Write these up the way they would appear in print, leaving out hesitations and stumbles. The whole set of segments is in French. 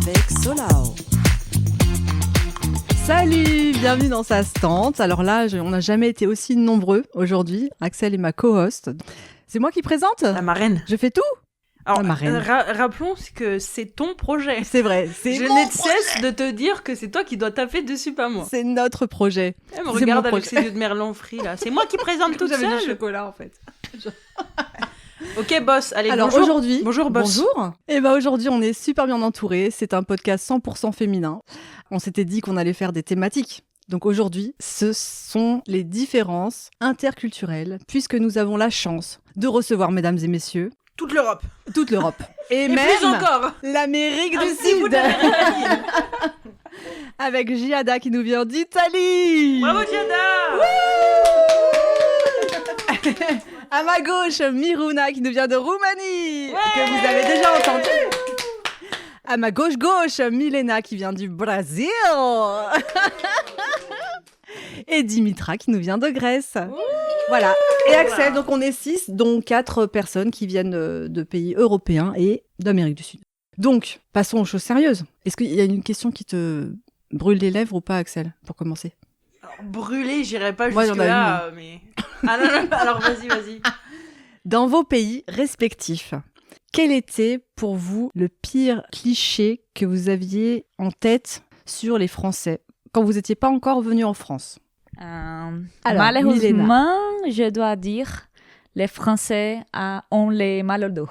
avec Solao. Salut, bienvenue dans Sa Stante. Alors là, on n'a jamais été aussi nombreux aujourd'hui. Axel est ma co-host. C'est moi qui présente. La marraine. Je fais tout. Alors, la marraine. Rappelons que c'est ton projet. C'est vrai. Je n'ai de cesse de te dire que c'est toi qui dois taper dessus, pas moi. C'est notre projet. Elle me regarde avec ses yeux de merlan frit, là. C'est moi qui présente toute seule. J'avais du chocolat, en fait. Ok, boss. Allez, alors bonjour. Aujourd'hui, bonjour, boss. Bonjour. Et aujourd'hui, on est super bien entourés. C'est un podcast 100% féminin. On s'était dit qu'on allait faire des thématiques. Donc aujourd'hui, ce sont les différences interculturelles, puisque nous avons la chance de recevoir, mesdames et messieurs, toute l'Europe. Toute l'Europe. Et même plus encore. L'Amérique du Sud. Avec Giada qui nous vient d'Italie. Bravo, Giada. À ma gauche, Miruna qui nous vient de Roumanie, que vous avez déjà entendu. À ma gauche, Milena qui vient du Brésil. Et Dimitra qui nous vient de Grèce. Voilà. Et Axel, donc on est 6, dont 4 personnes qui viennent de pays européens et d'Amérique du Sud. Donc, passons aux choses sérieuses. Est-ce qu'il y a une question qui te brûle les lèvres ou pas, Axel, pour commencer ? Alors, brûler, j'irai pas jusque-là, mais... Ah non, alors vas-y. Dans vos pays respectifs, quel était pour vous le pire cliché que vous aviez en tête sur les Français quand vous n'étiez pas encore venu en France ? Alors, malheureusement, je dois dire, les Français ont les mal au dos.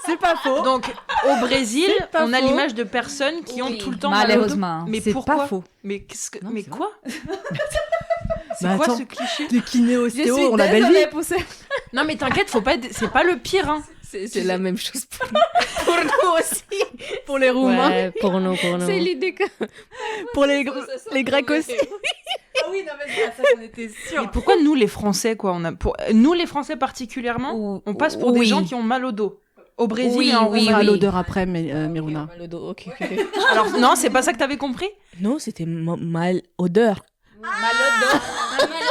C'est pas faux. Donc, au Brésil, on a l'image de personnes qui ont tout le temps malheureusement. mal au dos. Mais c'est pourquoi ? Pas faux. Mais Non, mais c'est quoi ? C'est Bah quoi attends, ce cliché ? Les kiné-ostéos, on la belle vie. Non mais t'inquiète, faut pas c'est pas le pire hein. C'est la même chose pour nous aussi. Pour les Roumains. Ouais, pour nous. C'est l'idée que... Pour les Grecs aussi. Ah oui, non mais c'est ça qu'on était sûrs. Et pourquoi nous les Français quoi, nous les Français particulièrement, on passe pour des gens qui ont mal au dos. Au Brésil, on verra l'odeur après, Miruna. Mal au dos, ok. Alors non, c'est pas ça que t'avais compris ? Non, c'était mal odeur. Mal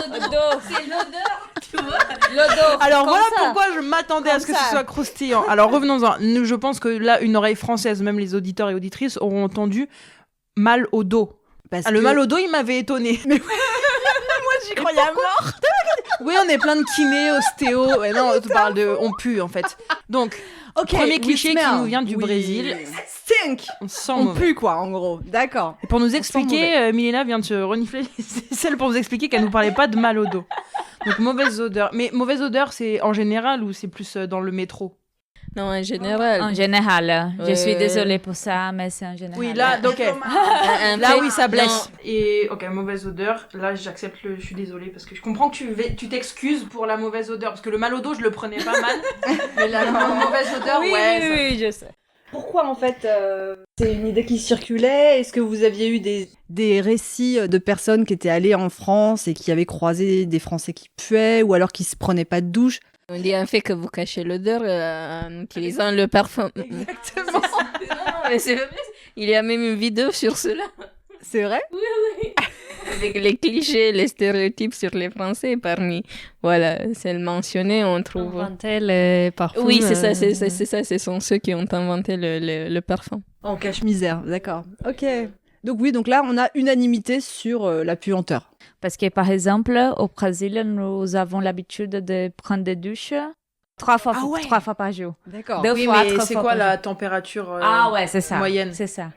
au dos. C'est l'odeur, tu vois. L'odeur. Alors comme voilà ça. pourquoi je m'attendais à ce que ce soit croustillant. Alors revenons-en. Je pense que là, une oreille française, même les auditeurs et auditrices auront entendu mal au dos. Le mal au dos, il m'avait étonné. Mais moi, j'y croyais à mort. Oui, on est plein de kinés, ostéo. Et non, on pue en fait. Donc, premier cliché qui nous vient du Brésil. Stink. On sent On mauvais. pue quoi, en gros. D'accord. Et pour nous expliquer, Milena vient de se renifler les aisselles pour vous expliquer qu'elle nous parlait pas de mal au dos. Donc mauvaise odeur. Mais mauvaise odeur, c'est en général ou c'est plus dans le métro ? Non, en général. En général. Je suis désolée pour ça, mais c'est en général. Oui, là, donc, là, oui, ça blesse. Et, ok, mauvaise odeur. Là, j'accepte je suis désolée parce que je comprends que tu t'excuses pour la mauvaise odeur. Parce que le mal au dos, je le prenais pas mal. Mais la mauvaise odeur, oui, je sais. Pourquoi en fait c'est une idée qui circulait ? Est-ce que vous aviez eu des récits de personnes qui étaient allées en France et qui avaient croisé des Français qui puaient ou alors qui se prenaient pas de douche ? On dit en fait que vous cachez l'odeur en utilisant le parfum. Exactement. Non, mais c'est vrai. Il y a même une vidéo sur cela. C'est vrai ? Avec les clichés, les stéréotypes sur les Français parmi... Voilà, c'est le mentionné, on trouve... Inventer les parfums. Oui, c'est ça, ce sont ceux qui ont inventé le parfum. En cache-misère, d'accord. Ok. Donc là, on a unanimité sur la puanteur. Parce que, par exemple, au Brésil, nous avons l'habitude de prendre des douches 3 fois par jour. D'accord. Deux Oui, fois, mais 3 c'est fois quoi par la jour. température c'est ça. moyenne ? C'est ça.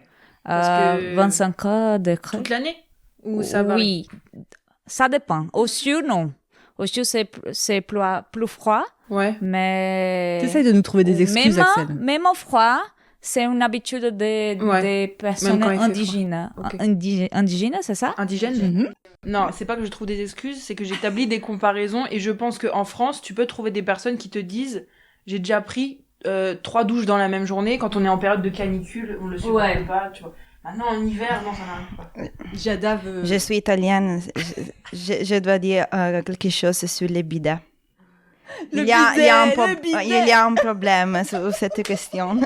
Parce que- 25 degrés. Toute l'année ? Ou ça varie ? Oui, ça dépend. Au sud, non. Au sud, c'est plus froid, Ouais. mais... T'essayes de nous trouver des excuses, Axel. Même au froid, c'est une habitude des personnes Même quand il fait indigènes. froid. Ok. Indigènes, c'est ça? Indigène ? Mhm. Non, c'est pas que je trouve des excuses, c'est que j'établis des comparaisons et je pense qu'en France, tu peux trouver des personnes qui te disent j'ai déjà pris 3 douches dans la même journée quand on est en période de canicule, on le supporte pas, tu vois. Maintenant, en hiver, non, ça n'arrive pas. Jada veut... Je suis italienne. Je dois dire quelque chose sur les bidets. Il y a un problème sur cette question.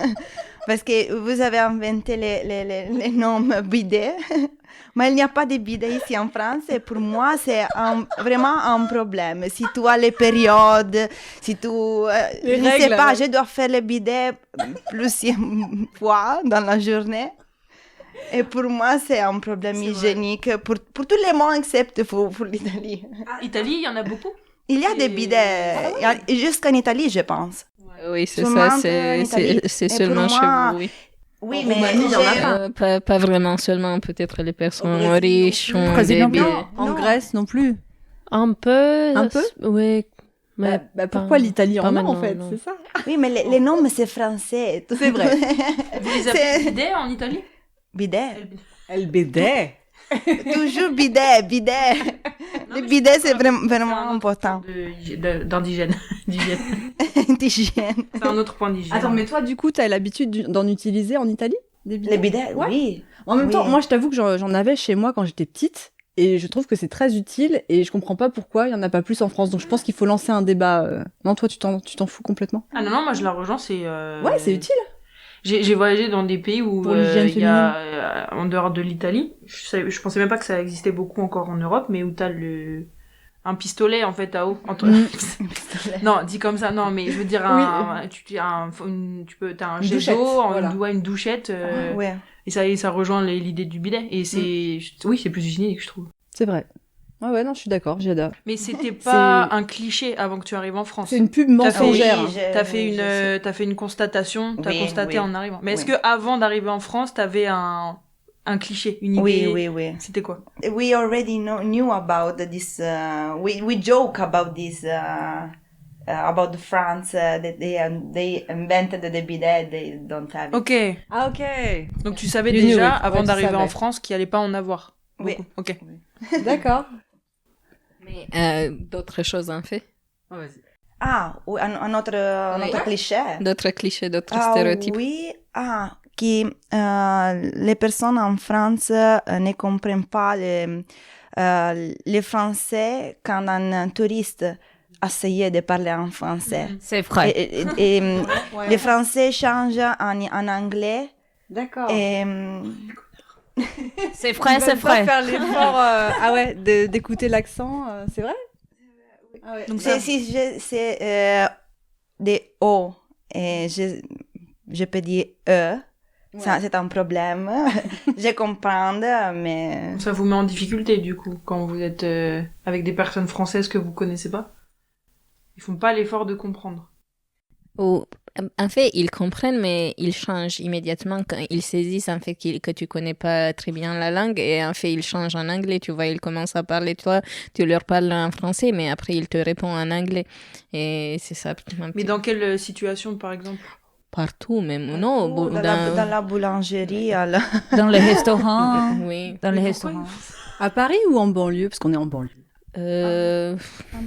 Parce que vous avez inventé les noms bidet. Mais il n'y a pas de bidet ici en France et pour moi, c'est vraiment un problème. Si tu as les périodes, si tu... je ne sais pas, je dois faire le bidet plusieurs fois dans la journée. Et pour moi, c'est un problème hygiénique pour tous les mondes except pour l'Italie. Italie, il y en a beaucoup? Il y a des bidets, jusqu'en Italie, je pense. Oui, c'est ça, c'est seulement chez vous, oui. Oui, mais il y en a pas vraiment seulement, peut-être les personnes riches ont des billets. En Grèce non plus. Un peu. Oui. Mais pourquoi l'Italie en a en fait, c'est ça? Oui, mais les noms, c'est français. C'est vrai. Vous les appelez bidet en Italie? Bidet. El bidet. Toujours bidet. Le bidet, c'est vraiment important. D'hygiène. D'hygiène. C'est un autre point d'hygiène. Attends, mais toi, du coup, t'as l'habitude d'en utiliser en Italie? Les bidets, ouais. Oui. En même temps, moi, je t'avoue que j'en avais chez moi quand j'étais petite. Et je trouve que c'est très utile. Et je comprends pas pourquoi il y en a pas plus en France. Donc je pense qu'il faut lancer un débat. Non, toi, tu t'en fous complètement? Ah non, moi, je la rejoins, c'est... Ouais, c'est utile. J'ai voyagé dans des pays où il y a, en dehors de l'Italie, je pensais même pas que ça existait beaucoup encore en Europe, mais où t'as un pistolet en fait à eau. Non, dit comme ça, non, mais je veux dire, t'as un jet d'eau, une douchette, ouais. Et ça rejoint l'idée du bidet. Et c'est plus hygiénique, je trouve. C'est vrai. Ouais, non, je suis d'accord, j'adore. Mais c'était pas un cliché avant que tu arrives en France. C'est une pub mensongère. T'as fait une constatation, t'as constaté en arrivant. Mais est-ce que avant d'arriver en France, t'avais un cliché, une idée? Oui. C'était quoi? We already knew about this. We joke about this. About France, that they invented the bidet, they don't have it. Ok. Ah, ok. Donc tu savais déjà, avant d'arriver en France, qu'il allait pas en avoir. Oui. Ok. D'accord. Mais d'autres choses en fait? Oh, vas-y. Ah, un autre cliché. D'autres clichés, d'autres stéréotypes. Oui, que les personnes en France ne comprennent pas les Français quand un touriste essaye de parler en français. C'est vrai. Et les Français changent en anglais. D'accord. Et... C'est vrai, c'est vrai. Faire l'effort d'écouter l'accent, c'est vrai? Ah ouais. Donc c'est des O et je peux dire E. Ouais. C'est un problème. Je comprends, mais... Ça vous met en difficulté, du coup, quand vous êtes avec des personnes françaises que vous connaissez pas? Ils font pas l'effort de comprendre. En fait, ils comprennent, mais ils changent immédiatement quand ils saisissent en fait que tu connais pas très bien la langue, et en fait ils changent en anglais. Tu vois, ils commencent à parler, toi, tu leur parles en français, mais après ils te répondent en anglais, et c'est ça. Mais dans quelle situation, par exemple? Partout, même non. Dans la boulangerie, dans les restaurants. Oui. Dans les restaurants. À Paris ou en banlieue? Parce qu'on est en banlieue. En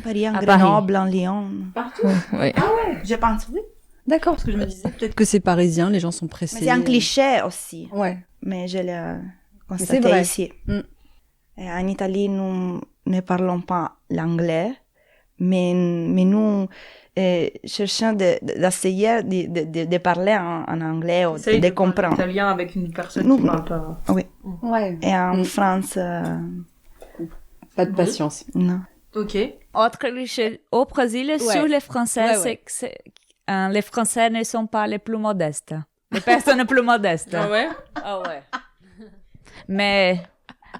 Paris, en Grenoble, en Lyon. Partout. Oui. Ah ouais, je pense oui. D'accord, parce que je me disais peut-être que c'est parisien, les gens sont pressés. Mais c'est un cliché aussi. Ouais. Mais je l'ai constaté ici. Et en Italie, nous ne parlons pas l'anglais, mais nous cherchons d'essayer de parler en anglais ou de comprendre. Italien avec une personne qui parle pas. Oui. Ouais. Et en France... Pas de patience. Non. Ok. Autre cliché au Brésil sur les Français, c'est que les Français ne sont pas les plus modestes. Les personnes plus modestes. Ah ouais? Ah ouais. Mais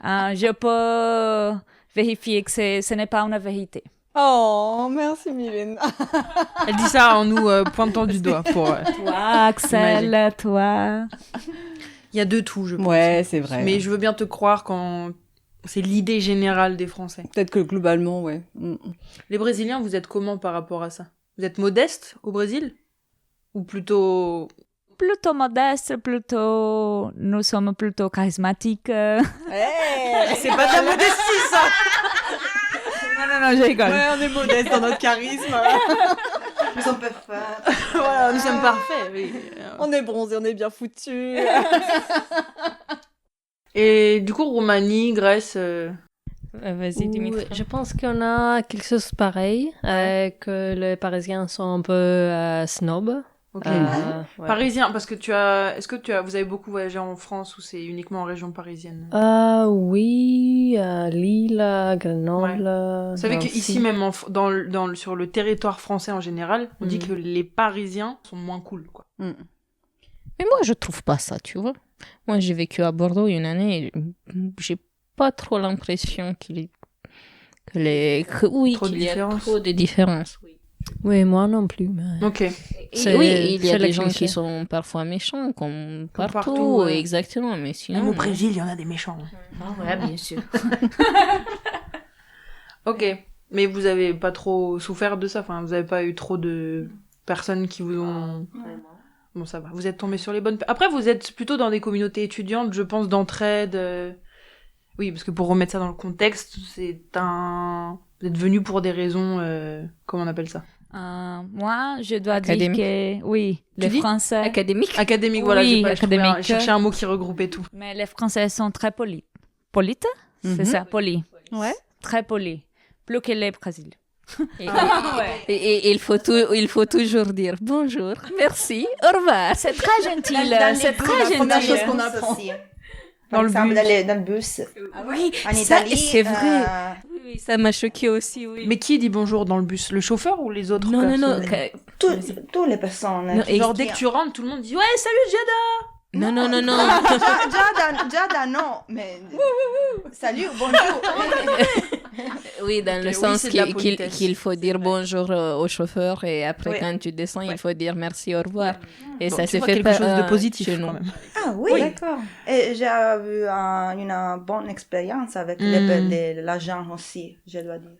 je peux vérifier que ce n'est pas une vérité. Oh, merci Mylène. Elle dit ça en nous pointant du doigt pour... Toi, Axel, toi. Il y a de tout, je pense. Ouais, c'est vrai. Mais je veux bien te croire quand... C'est l'idée générale des Français. Peut-être que globalement, ouais. Les Brésiliens, vous êtes comment par rapport à ça? Vous êtes modeste au Brésil? Ou plutôt... Plutôt modeste, nous sommes plutôt charismatiques. Hey, c'est pas de la modestie, ça! Non, je rigole. Ouais, on est modeste dans notre charisme. Nous sommes parfaits. Voilà, nous sommes parfaits, oui. On est bronzés, on est bien foutus. Et du coup, Roumanie, Grèce... Vas-y, Dimitri. Je pense qu'on a quelque chose de pareil, que les Parisiens sont un peu snob. Ok. Ouais. Parisien, parce que vous avez beaucoup voyagé en France ou c'est uniquement en région parisienne? Oui, Lille, Grenoble. Vous savez qu'ici, même sur le territoire français en général, on dit que les Parisiens sont moins cool, quoi. Mais moi, je trouve pas ça, tu vois. Moi, j'ai vécu à Bordeaux une année et j'ai pas trop l'impression qu'il y a trop de différences. Oui, moi non plus. Mais... Ok. Il y a des gens qui sont parfois méchants, comme partout. Ouais. Exactement, mais sinon... Même au Brésil, il y en a des méchants. Ouais, bien sûr. Ok. Mais vous avez pas trop souffert de ça? Enfin, vous avez pas eu trop de personnes qui vous ont... Bon, ça va. Vous êtes tombés sur les bonnes... Après, vous êtes plutôt dans des communautés étudiantes, je pense, d'entraide. Oui, parce que pour remettre ça dans le contexte, vous êtes venus pour des raisons... comment on appelle ça? Moi, je dois dire que... Oui, les Français... Académique, voilà. Oui, J'ai cherché un mot qui regroupait tout. Mais les Français sont très polis. Polites? C'est ça, polis. Ouais. Très polis. Plus que les Brésiliens. Et il faut toujours dire bonjour, merci, au revoir. C'est très gentil. C'est très gentil. Première chose qu'on apprend. Par exemple, dans le bus. Oui, En Italie, c'est vrai. Oui, ça m'a choqué aussi, oui. Mais qui dit bonjour dans le bus? Le chauffeur ou les autres Non. Toutes les personnes. Genre, dès que tu rentres, tout le monde dit « Ouais, salut, Giada !» Non. Giada, non, mais... Salut, bonjour. Oui, dans le sens qu'il faut dire bonjour au chauffeur et après, quand tu descends, il faut dire merci, au revoir. Et ça s'est fait quelque chose de positif, chez nous. quand même. Ah oui, d'accord. Et j'ai eu une bonne expérience avec l'agent aussi, je dois dire.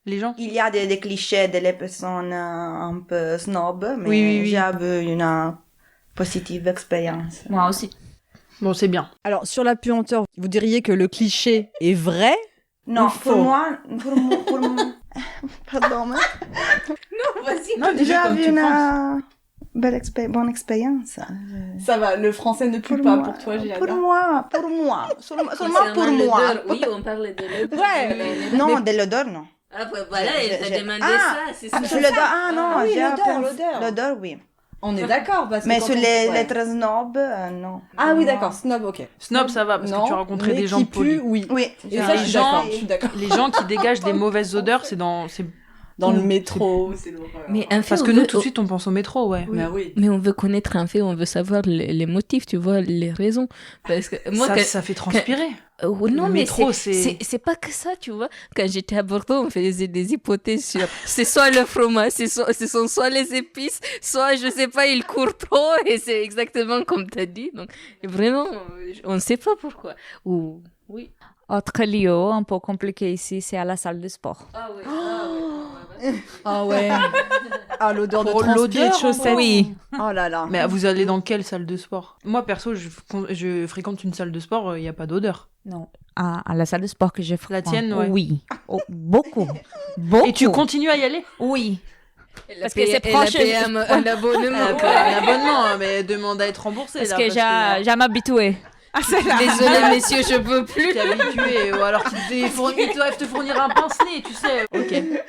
Les gens? Il y a des clichés des personnes un peu snob, mais oui. j'ai eu une positive expérience. Moi aussi. Bon, c'est bien. Alors, sur la puanteur, vous diriez que le cliché est vrai? Non, faux. pour moi... Pardon, mais... Non, vas-y. Non, J'ai déjà, comme eu tu penses. une bonne expérience. Ça va, le français ne pue pas pour toi, Giada. Pour moi. Seulement pour moi. Oui, on parlait de l'odeur. Ouais. Non, de l'odeur, non. Ah, bah, voilà, elle t'a demandé ça, c'est ça. Sur l'odeur, non, oui, j'ai l'odeur. L'odeur, oui. On est d'accord. Parce que Mais quand sur on- les ouais. lettres snob, non. Ah oui, d'accord, snob, ok. Snob, ça va, parce que tu as rencontré mais des gens qui polis. puent, oui. Oui. Et ça, je suis d'accord. Les gens qui dégagent des mauvaises odeurs, c'est Dans le métro, c'est l'horreur. Mais en fait, Parce on que veut- nous, tout de suite, on pense au métro, ouais. Bah oui. Mais on veut connaître un fait, on veut savoir les motifs, tu vois, les raisons. Parce que moi, Ça fait transpirer. Non, Le mais métro, c'est pas que ça, tu vois. Quand j'étais à Bordeaux, on faisait des hypothèses sur c'est soit le fromage, ce sont soit les épices, soit, je sais pas, il court trop, et c'est exactement comme tu as dit. Donc, vraiment, on ne sait pas pourquoi. Ou, oui. Autre lieu un peu compliqué ici, c'est à la salle de sport. Ah oui. Ah ouais. Ah, l'odeur de Pour transpi et de l'odeur, chaussettes. Oui. Oh là là. Mais vous allez dans quelle salle de sport? Moi, perso, je fréquente une salle de sport, il n'y a pas d'odeur. Non. À la salle de sport que j'ai fréquentée. tienne, ouais. Oui. Oh, beaucoup. Beaucoup. Et tu continues à y aller? Oui. Parce que c'est proche. un abonnement. Un abonnement, mais demande à être remboursé. Parce là, que j'ai m'habitué. Désolée, messieurs, je peux plus. T'es habitué, ou alors qu'ils doivent te fournir un pince-nez, tu sais. Ok.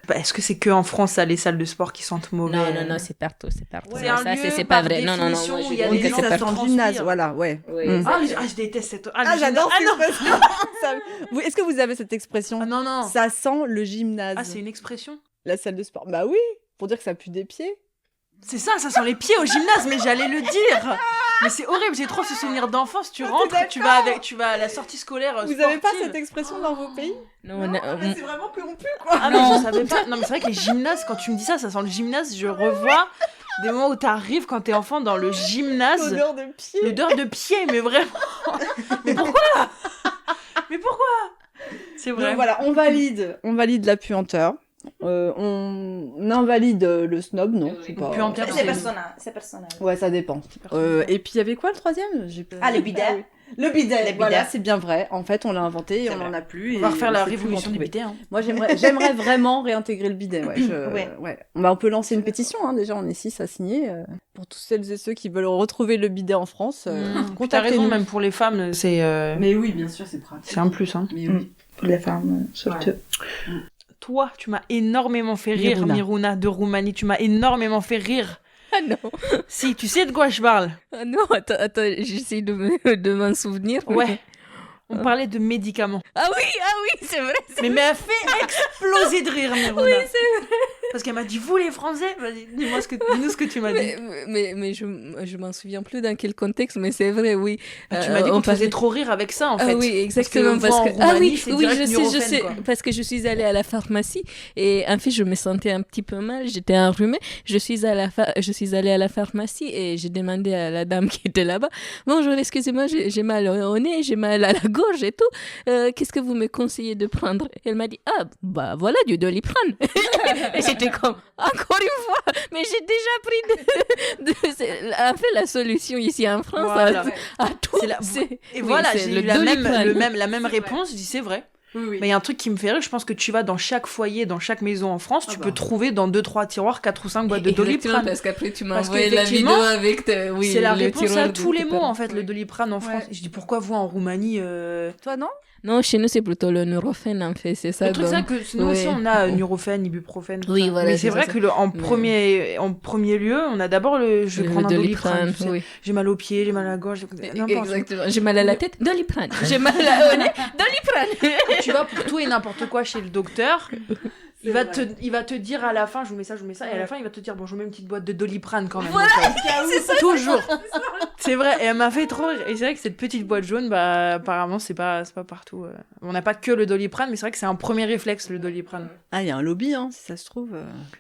Bah, est-ce que c'est que en France, ça, les salles de sport qui sentent mauvais? Non, c'est partout, c'est partout. C'est un ça, lieu c'est pas par vrai. Non, définition moi, où il y a On des dit que gens ça qui sent le transpirent. gymnase, voilà, ouais. Oui. Je déteste cette... J'adore Ah, non. cette expression. Est-ce que vous avez cette expression? Ah, non. Ça sent le gymnase. Ah, c'est une expression? La salle de sport. Bah oui, pour dire que ça pue des pieds. C'est ça sent les pieds au gymnase, mais j'allais le dire. Mais c'est horrible, j'ai trop ce souvenir d'enfance. Tu rentres, tu vas à la sortie scolaire Vous sportive. avez pas cette expression dans vos pays? Non, C'est vraiment que on pue, quoi. Ah mais je savais pas. Non mais c'est vrai que les gymnases, quand tu me dis ça sent le gymnase, je revois des moments où t'arrives quand t'es enfant dans le gymnase. L'odeur de pied. L'odeur de pied, mais vraiment. Mais pourquoi? C'est vrai. Donc voilà, on valide la puanteur. On invalide le snob, non? C'est pas... Puanteur, C'est personnel. Ouais, ça dépend. Et puis il y avait quoi le troisième? Ah, le bidet. Ah oui. Le bidet, Le voilà, bidet. c'est bien vrai. En fait, on l'a inventé et C'est on vrai. en a plus. On va refaire la c'est plus révolution du retrouvé. bidet. Hein. Moi, j'aimerais vraiment réintégrer le bidet. Ouais, ouais. On peut lancer une pétition, hein, déjà, on est 6 à signer. Pour tous celles et ceux qui veulent retrouver le bidet en France, T'as raison, contactez-nous. même pour les femmes, c'est Mais oui, bien sûr, c'est pratique. un plus. Hein. Mais oui. Pour les femmes, surtout. Toi, tu m'as énormément fait rire, Miruna. Miruna de Roumanie. Tu m'as énormément fait rire Ah non. Si, tu sais de quoi je parle. Ah non, attends, j'essaie de m'en souvenir. Ouais. On parlait de médicaments. Ah oui, c'est vrai. Mais elle m'a fait exploser de rire, Miruna. Oui, c'est vrai. Parce qu'elle m'a dit, vous les Français, vas-y, dis-nous ce que tu m'as dit. Mais je m'en souviens plus dans quel contexte, mais c'est vrai, oui. Tu m'as dit qu'on te faisait trop rire avec ça, en fait. Ah oui, exactement. Roumanie, je sais, parce que je suis allée à la pharmacie et en fait, je me sentais un petit peu mal, j'étais enrhumée. Je suis allée à la pharmacie et j'ai demandé à la dame qui était là-bas, bonjour, excusez-moi, j'ai mal au nez, j'ai mal à la gorge et tout. Qu'est-ce que vous me conseillez de prendre? Et elle m'a dit, ah, bah voilà, du Doliprane. Et j'étais comme, encore une fois, mais j'ai déjà pris en fait, la solution ici en France à tout. Et voilà, j'ai eu la même réponse, je dis, c'est vrai. Oui. Mais il y a un truc qui me fait rire, je pense que tu vas dans chaque foyer, dans chaque maison en France, tu peux trouver dans 2-3 tiroirs 4 ou 5 boîtes de Doliprane. Parce qu'après tu m'as envoyé la vidéo avec c'est la réponse à tous les mots en fait, le Doliprane en France. Je dis pourquoi vous en Roumanie Toi non? Non, chez nous c'est plutôt le Nurofen en fait, c'est ça. Le truc c'est que nous aussi on a Nurofen, Ibuprofène. Oui, voilà. Mais c'est vrai que en premier lieu, on a d'abord je vais prendre un Doliprane. J'ai mal aux pieds, j'ai mal à la gorge, exactement. J'ai mal à la tête, Doliprane. J'ai mal au nez, Doliprane. Tu vas pour tout et n'importe quoi chez le docteur. Il va te dire à la fin, je vous mets ça, et à la fin il va te dire bon, je vous mets une petite boîte de Doliprane quand même. Voilà, c'est ça. Toujours. C'est vrai, et elle m'a fait trop rire. Et c'est vrai que cette petite boîte jaune, bah apparemment c'est pas partout. On n'a pas que le Doliprane, mais c'est vrai que c'est un premier réflexe le Doliprane. Ah, il y a un lobby, hein, si ça se trouve.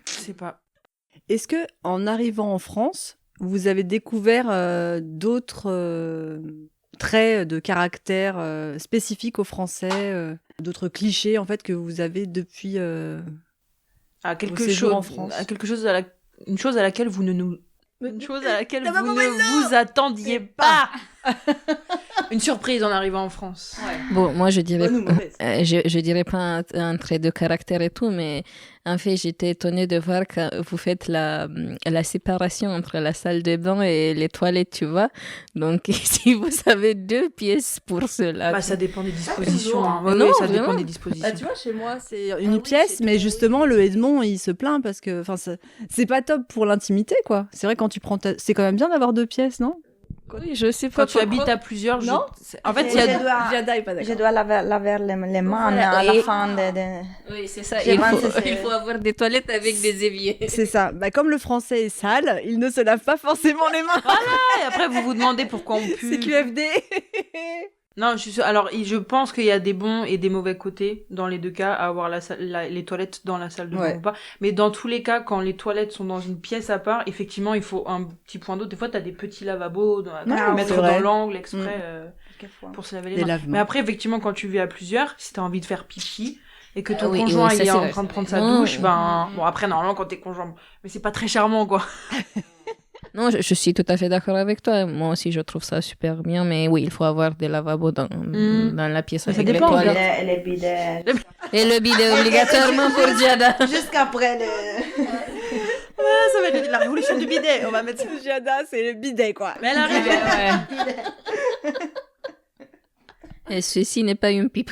Je sais pas. Est-ce que en arrivant en France, vous avez découvert d'autres traits de caractère spécifiques aux Français, d'autres clichés en fait que vous avez depuis quelque chose en France, une chose à laquelle vous ne vous attendiez pas. Une surprise en arrivant en France. Ouais. Bon, moi je dirais je dirais pas un trait de caractère et tout, mais en fait j'étais étonnée de voir que vous faites la séparation entre la salle de bain et les toilettes, tu vois. Donc si vous avez 2 pièces pour cela. Bah ça dépend des dispositions. Non, ça dépend des dispositions. Bah, tu vois, chez moi c'est une pièce, mais justement le Edmond il se plaint parce que c'est pas top pour l'intimité quoi. C'est vrai quand tu prends c'est quand même bien d'avoir 2 pièces, non? Oui, je sais pas. Quand tu habites à plusieurs, non. En fait, je dois laver les mains à la fin de... Oui, c'est ça. Il faut avoir des toilettes avec des éviers. C'est ça. Bah, comme le français est sale, il ne se lave pas forcément les mains. Voilà. Et après, vous vous demandez pourquoi on pue. C'est QFD. Non, alors je pense qu'il y a des bons et des mauvais côtés dans les deux cas à avoir les toilettes dans la salle de bain ou pas. Mais dans tous les cas, quand les toilettes sont dans une pièce à part, effectivement, il faut un petit point d'eau. Des fois, t'as des petits lavabos à mettre dans l'angle exprès pour se laver les mains. Mais après, effectivement, quand tu vis à plusieurs, si t'as envie de faire pipi et que ton conjoint il est en train de prendre sa douche, bon après normalement quand t'es conjoint, mais c'est pas très charmant quoi. Non, je suis tout à fait d'accord avec toi. Moi aussi, je trouve ça super bien. Mais oui, il faut avoir des lavabos dans la pièce avec les toilettes. Et les bidets. Et le bidet obligatoirement pour Giada. Jusqu'après le... ça va être la révolution du bidet. On va mettre ça. Giada, c'est le bidet, quoi. Mais elle arrive. Et ceci n'est pas une pipe.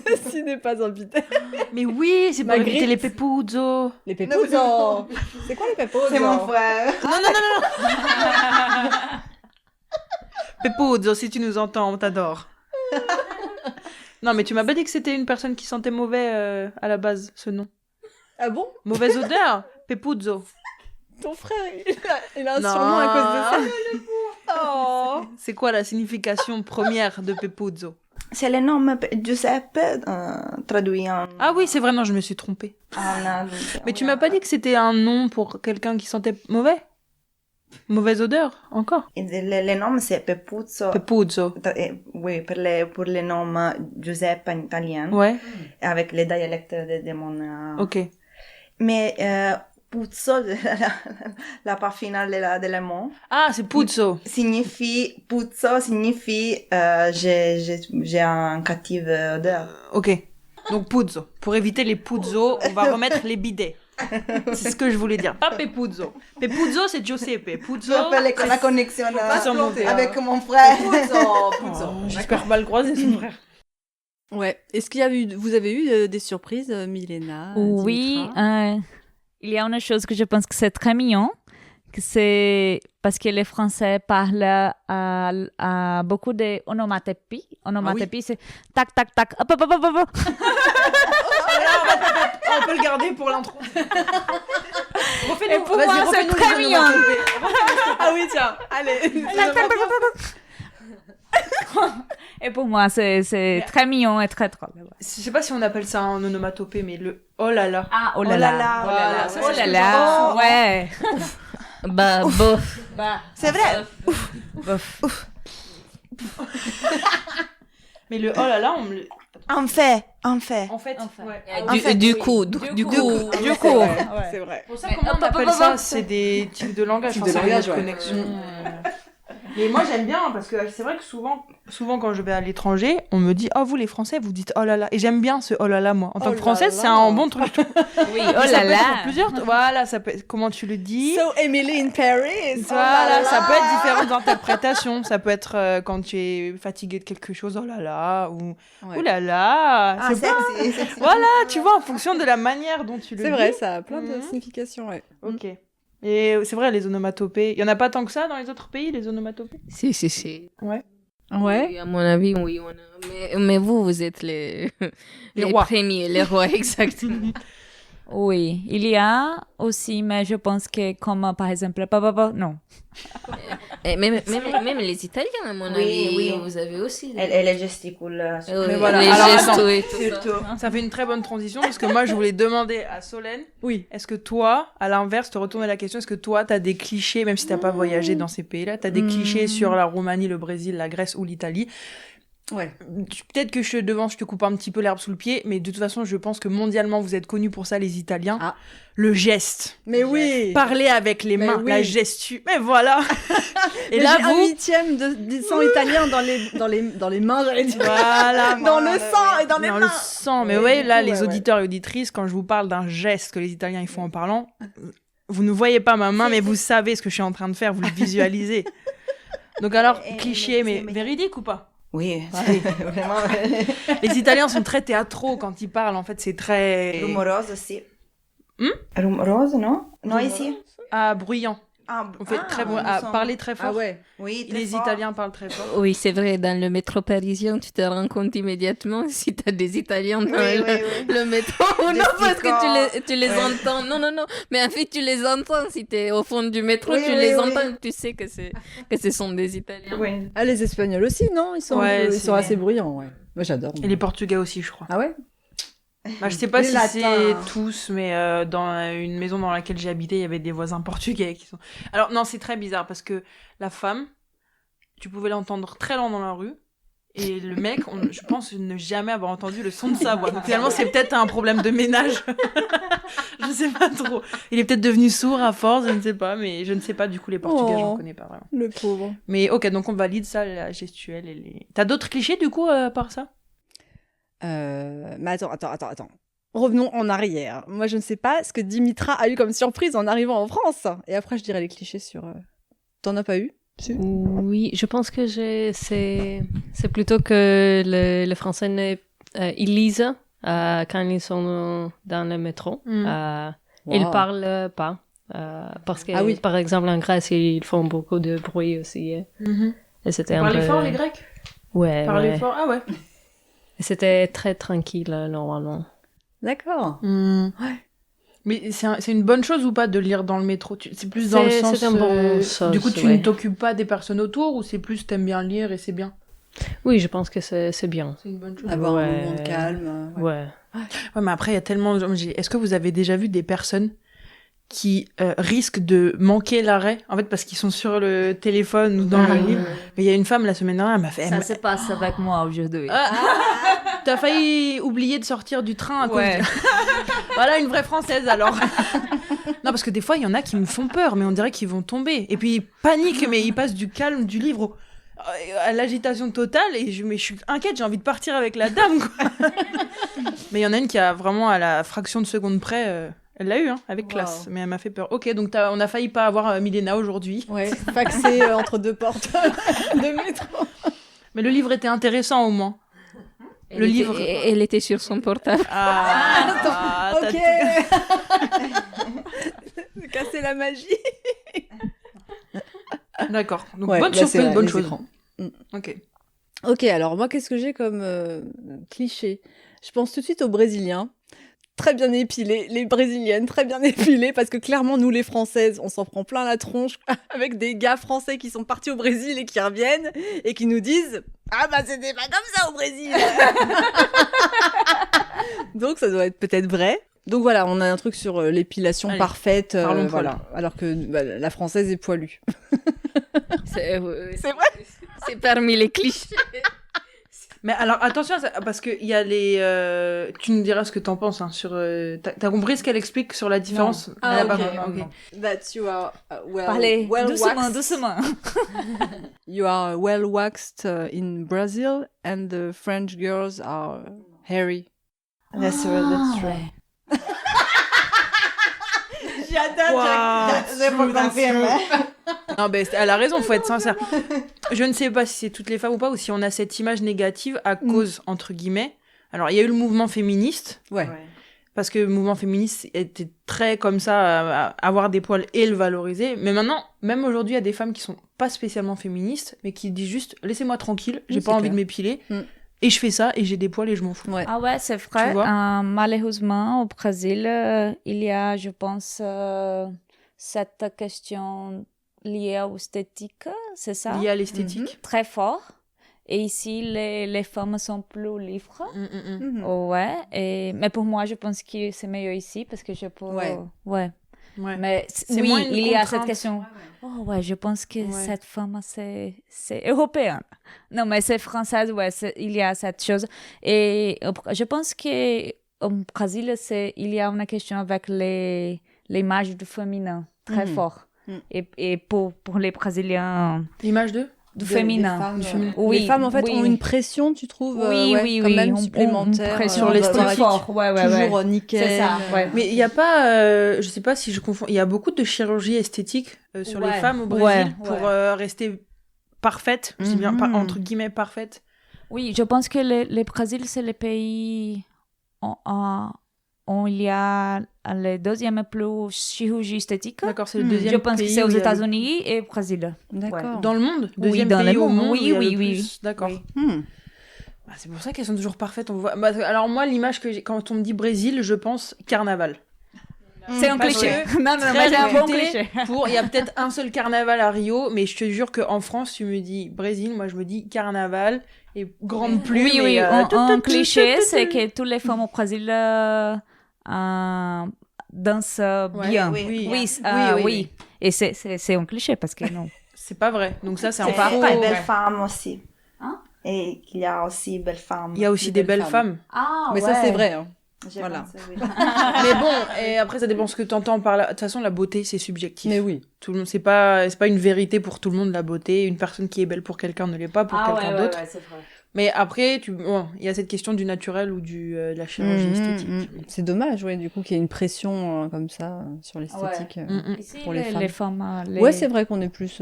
Ceci n'est pas un bidet. Mais oui, c'est pour éviter les pepuzzo. Les pepuzzo. C'est quoi les pepuzzo? C'est mon frère. Non. Pepuzzo, si tu nous entends, on t'adore. Non, mais tu m'as pas dit que c'était une personne qui sentait mauvais à la base, ce nom. Ah bon? Mauvaise odeur. Pepuzzo. Ton frère, il a un surnom à cause de ça. Oh. C'est quoi la signification première de Pepuzzo? C'est le nom Giuseppe traduit en... Ah oui, c'est vrai, non, je me suis trompée. Mais tu m'as pas dit que c'était un nom pour quelqu'un qui sentait mauvais? Mauvaise odeur, encore? Le nom, c'est Pepuzzo. Pepuzzo. Oui, pour le nom Giuseppe en italien. Ouais. Avec les dialectes de mon... Ok. Mais... Puzzo, la part finale de le mot. Ah, c'est puzzo. Puzzo signifie j'ai un cattive odeur. Ok. Donc puzzo. Pour éviter les puzzo, on va remettre les bidets. C'est ce que je voulais dire. Pas Pepuzzo. Pepuzzo, c'est Giuseppe. Puzzo, c'est la connexion avec mon frère. Puzzo. J'espère mal croiser son frère. Ouais. Est-ce qu'il vous avez eu des surprises, Milena? Oui. Il y a une chose que je pense que c'est très mignon, c'est parce que les Français parlent à beaucoup de onomatopées. Onomatopées, c'est tac, tac, tac, hop, hop, hop, hop, hop. On peut le garder pour l'intro. Et pour moi, c'est très mignon. Ah oui, tiens, allez. Et pour moi, c'est très mignon et très drôle. Je sais pas si on appelle ça un onomatopée, mais le oh là là. Ah, oh là là. Voilà, Oh là là. Ouais. Bah, bof. C'est vrai. Bof. Mais le oh là là, on me le... En fait. En fait, ouais. Du coup. C'est vrai. Pour ça, comment on appelle ça? C'est des types de langage. Types de langage, ouais. Connexion. Mais moi, j'aime bien, parce que c'est vrai que souvent quand je vais à l'étranger, on me dit, oh, vous les Français, vous dites oh là là. Et j'aime bien ce oh là là, moi. En tant que Française, c'est un bon truc. Oui, oh là là. Voilà, ça peut être, comment tu le dis? So Emily in Paris. Voilà, ça peut être différentes interprétations. Ça peut être quand tu es fatigué de quelque chose, oh là là, ou oh là là. Ah, c'est pas... Voilà, tu vois, en fonction de la manière dont tu le dis. C'est vrai, ça a plein de significations, ouais. Ok. Et c'est vrai, les onomatopées. Il y en a pas tant que ça dans les autres pays, les onomatopées? Si. Ouais. Ouais. Oui, à mon avis, oui. Mais vous êtes les rois. Premiers, les rois, exactement. Oui, il y a aussi, mais je pense que comme par exemple, non. Et même les Italiens, à mon avis, vous avez aussi. Elle est gesticule. Mais voilà. Les Alors, gestes attends, et tout ça. Ça fait une très bonne transition parce que moi, je voulais demander à Solène, Oui. est-ce que toi, à l'inverse, te retourner la question, est-ce que toi, t'as des clichés, même si t'as pas voyagé dans ces pays-là, t'as des clichés sur la Roumanie, le Brésil, la Grèce ou l'Italie? Ouais. Peut-être que je te coupe un petit peu l'herbe sous le pied, mais de toute façon, je pense que mondialement, vous êtes connus pour ça, les Italiens. Ah. Le geste. Mais oui. Parler avec les mains, oui. la gestu. Mais voilà. Et Mais là, j'ai vous... un huitième de sang italien dans les mains, j'allais dire. Voilà. Dans le sang et dans les Dans mains. le sang. Mais Ouais, ouais, du là, coup, les ouais, auditeurs et auditrices, quand je vous parle d'un geste que les Italiens ils font en parlant, vous ne voyez pas ma main, mais vous savez ce que je suis en train de faire, vous le visualisez. Donc alors, cliché, mais véridique ou pas? Oui, vraiment. Les Italiens sont très théâtraux quand ils parlent, en fait, c'est très... Rumoroso aussi. Rumoroso, non? Non, ici. Ah, bruyant. On fait parler très fort. Ah ouais. Oui, très Les fort. Italiens parlent très fort. Oui, c'est vrai, dans le métro parisien, tu te rends compte immédiatement si tu as des Italiens dans le métro ou non, parce que tu les entends. Non, mais en fait, tu les entends. Si tu es au fond du métro, tu les entends, tu sais que ce sont des Italiens. Oui. Ah, les Espagnols aussi, non? Ils sont assez bruyants, ouais. Moi, j'adore. Et les Portugais aussi, je crois. Ah ouais? Bah, je sais pas Les si Latins. c'est tous, mais dans une maison dans laquelle j'ai habité, il y avait des voisins portugais qui sont... Alors non, c'est très bizarre parce que la femme, tu pouvais l'entendre très loin dans la rue, et le mec, je pense ne jamais avoir entendu le son de sa voix. Donc finalement, c'est peut-être un problème de ménage. Je sais pas trop. Il est peut-être devenu sourd à force, je ne sais pas, mais je ne sais pas du coup les Portugais, j'en connais pas vraiment. Le pauvre. Mais ok, donc on valide ça, la gestuelle et les... T'as d'autres clichés du coup à part ça? Mais attends. Revenons en arrière. Moi, je ne sais pas ce que Dimitra a eu comme surprise en arrivant en France. Et après, je dirais les clichés sur... T'en as pas eu? Si. Oui, je pense que c'est plutôt que les Français ils lisent quand ils sont dans le métro. Ils parlent pas. Parce que, par exemple, en Grèce, ils font beaucoup de bruit aussi. Et c'était un peu... Parlez fort, les Grecs? Ouais. Parlez fort, ah ouais. Et c'était très tranquille, normalement. D'accord. Ouais. Mais c'est une bonne chose ou pas de lire dans le métro? C'est plus dans le sens... C'est un bon sens, du coup, tu ne t'occupes pas des personnes autour ou c'est plus t'aimes bien lire et c'est bien? Oui, je pense que c'est bien. C'est une bonne chose. Avoir un moment de calme. Ouais. Ouais, mais après, il y a tellement... Est-ce que vous avez déjà vu des personnes qui risquent de manquer l'arrêt, en fait, parce qu'ils sont sur le téléphone ou dans le livre? Mais il y a une femme, la semaine dernière, elle m'a fait... Ça se passe avec moi aujourd'hui. T'as failli oublier de sortir du train à cause de... Voilà, une vraie Française, alors. Non, parce que des fois, il y en a qui me font peur, mais on dirait qu'ils vont tomber. Et puis, ils paniquent, mais ils passent du calme du livre à l'agitation totale, et je suis inquiète, j'ai envie de partir avec la dame, quoi. Mais il y en a une qui a vraiment, à la fraction de seconde près... Elle l'a eu, hein, avec classe, mais elle m'a fait peur. Ok, donc on a failli pas avoir Milena aujourd'hui. Ouais, faxé entre deux portes de métro. Mais le livre était intéressant au moins. Elle était sur son portable. Ok. Casser la magie. D'accord. Donc bonne surprise, bonne chose. Ok, alors moi, qu'est-ce que j'ai comme cliché? Je pense tout de suite aux Brésiliens. Très bien épilées, les Brésiliennes très bien épilées, parce que clairement, nous les Françaises, on s'en prend plein la tronche avec des gars français qui sont partis au Brésil et qui reviennent et qui nous disent « Ah bah c'était pas comme ça au Brésil !» Donc ça doit être peut-être vrai. Donc voilà, on a un truc sur l'épilation parfaite, voilà, alors que la française est poilue. C'est vrai. C'est parmi les clichés. Mais alors attention, parce que il y a les. Tu nous diras ce que t'en penses sur. T'as compris ce qu'elle explique sur la différence? Non. Ah, ok. That you are Parlez doucement, waxed. doucement. You are well waxed in Brazil, and the French girls are hairy. That's true. C'est pour confirmer. Non, ben, elle a raison, faut être sincère. Je ne sais pas si c'est toutes les femmes ou pas, ou si on a cette image négative à cause, entre guillemets. Alors, il y a eu le mouvement féministe. Ouais. Parce que le mouvement féministe était très comme ça, à avoir des poils et le valoriser. Mais maintenant, même aujourd'hui, il y a des femmes qui sont pas spécialement féministes, mais qui disent juste, laissez-moi tranquille, j'ai pas envie de m'épiler. Et je fais ça, et j'ai des poils et je m'en fous. Ouais. Ah ouais, c'est vrai. Malheureusement, au Brésil, il y a, je pense, cette question liée à l'esthétique, c'est ça? Liée à l'esthétique. Très fort. Et ici, les femmes sont plus libres. Ouais. Mais pour moi, je pense que c'est mieux ici, parce que je peux... Ouais. Mais c'est oui, moins une il y a contrainte. cette question. Oh ouais, je pense que cette femme, c'est européenne. Non, mais c'est française, il y a cette chose. Et je pense qu'au Brésil, il y a une question avec l'image du féminin très fort. Et pour les Brésiliens... L'image du féminin. Oui, les femmes, en fait, ont une pression, tu trouves, quand même supplémentaire. Une pression sur les forts. Toujours nickel. C'est ça, Mais il n'y a pas, je sais pas si je confonds, il y a beaucoup de chirurgie esthétique sur les femmes au Brésil pour rester parfaite, je dis bien entre guillemets parfaite. Oui, je pense que le Brésil, c'est le pays où il y a le deuxième plus chirurgie esthétique. D'accord, c'est le deuxième pays. Je pense que c'est aux États-Unis et au Brésil. D'accord. Dans le monde? Deuxième pays au monde? Oui. D'accord. Bah, c'est pour ça qu'elles sont toujours parfaites. On voit... alors moi, l'image que j'ai... quand on me dit Brésil, je pense carnaval. C'est un cliché. Non, mais c'est un bon cliché. Il y a peut-être un seul carnaval à Rio, mais je te jure qu'en France, tu me dis Brésil, moi je me dis carnaval et grande plume. Oui, un cliché, c'est que toutes les femmes au Brésil dansent bien. Oui. Et c'est un cliché parce que non. C'est pas vrai. Donc ça, c'est un pas faux. Des belles femmes aussi. Et qu'il y a aussi belles femmes. Il y a aussi des belles femmes. Mais ça, c'est vrai. Voilà. Pensé, oui. Mais bon, et après ça dépend ce que t'entends par là. De toute façon, la beauté c'est subjectif. Mais oui. Tout le monde, c'est pas une vérité pour tout le monde la beauté. Une personne qui est belle pour quelqu'un ne l'est pas pour quelqu'un d'autre. Ouais, c'est vrai. Mais après, il y a cette question du naturel ou de la chirurgie esthétique. C'est dommage, du coup, qu'il y ait une pression comme ça sur l'esthétique Ici, pour les femmes. Les C'est vrai qu'on est plus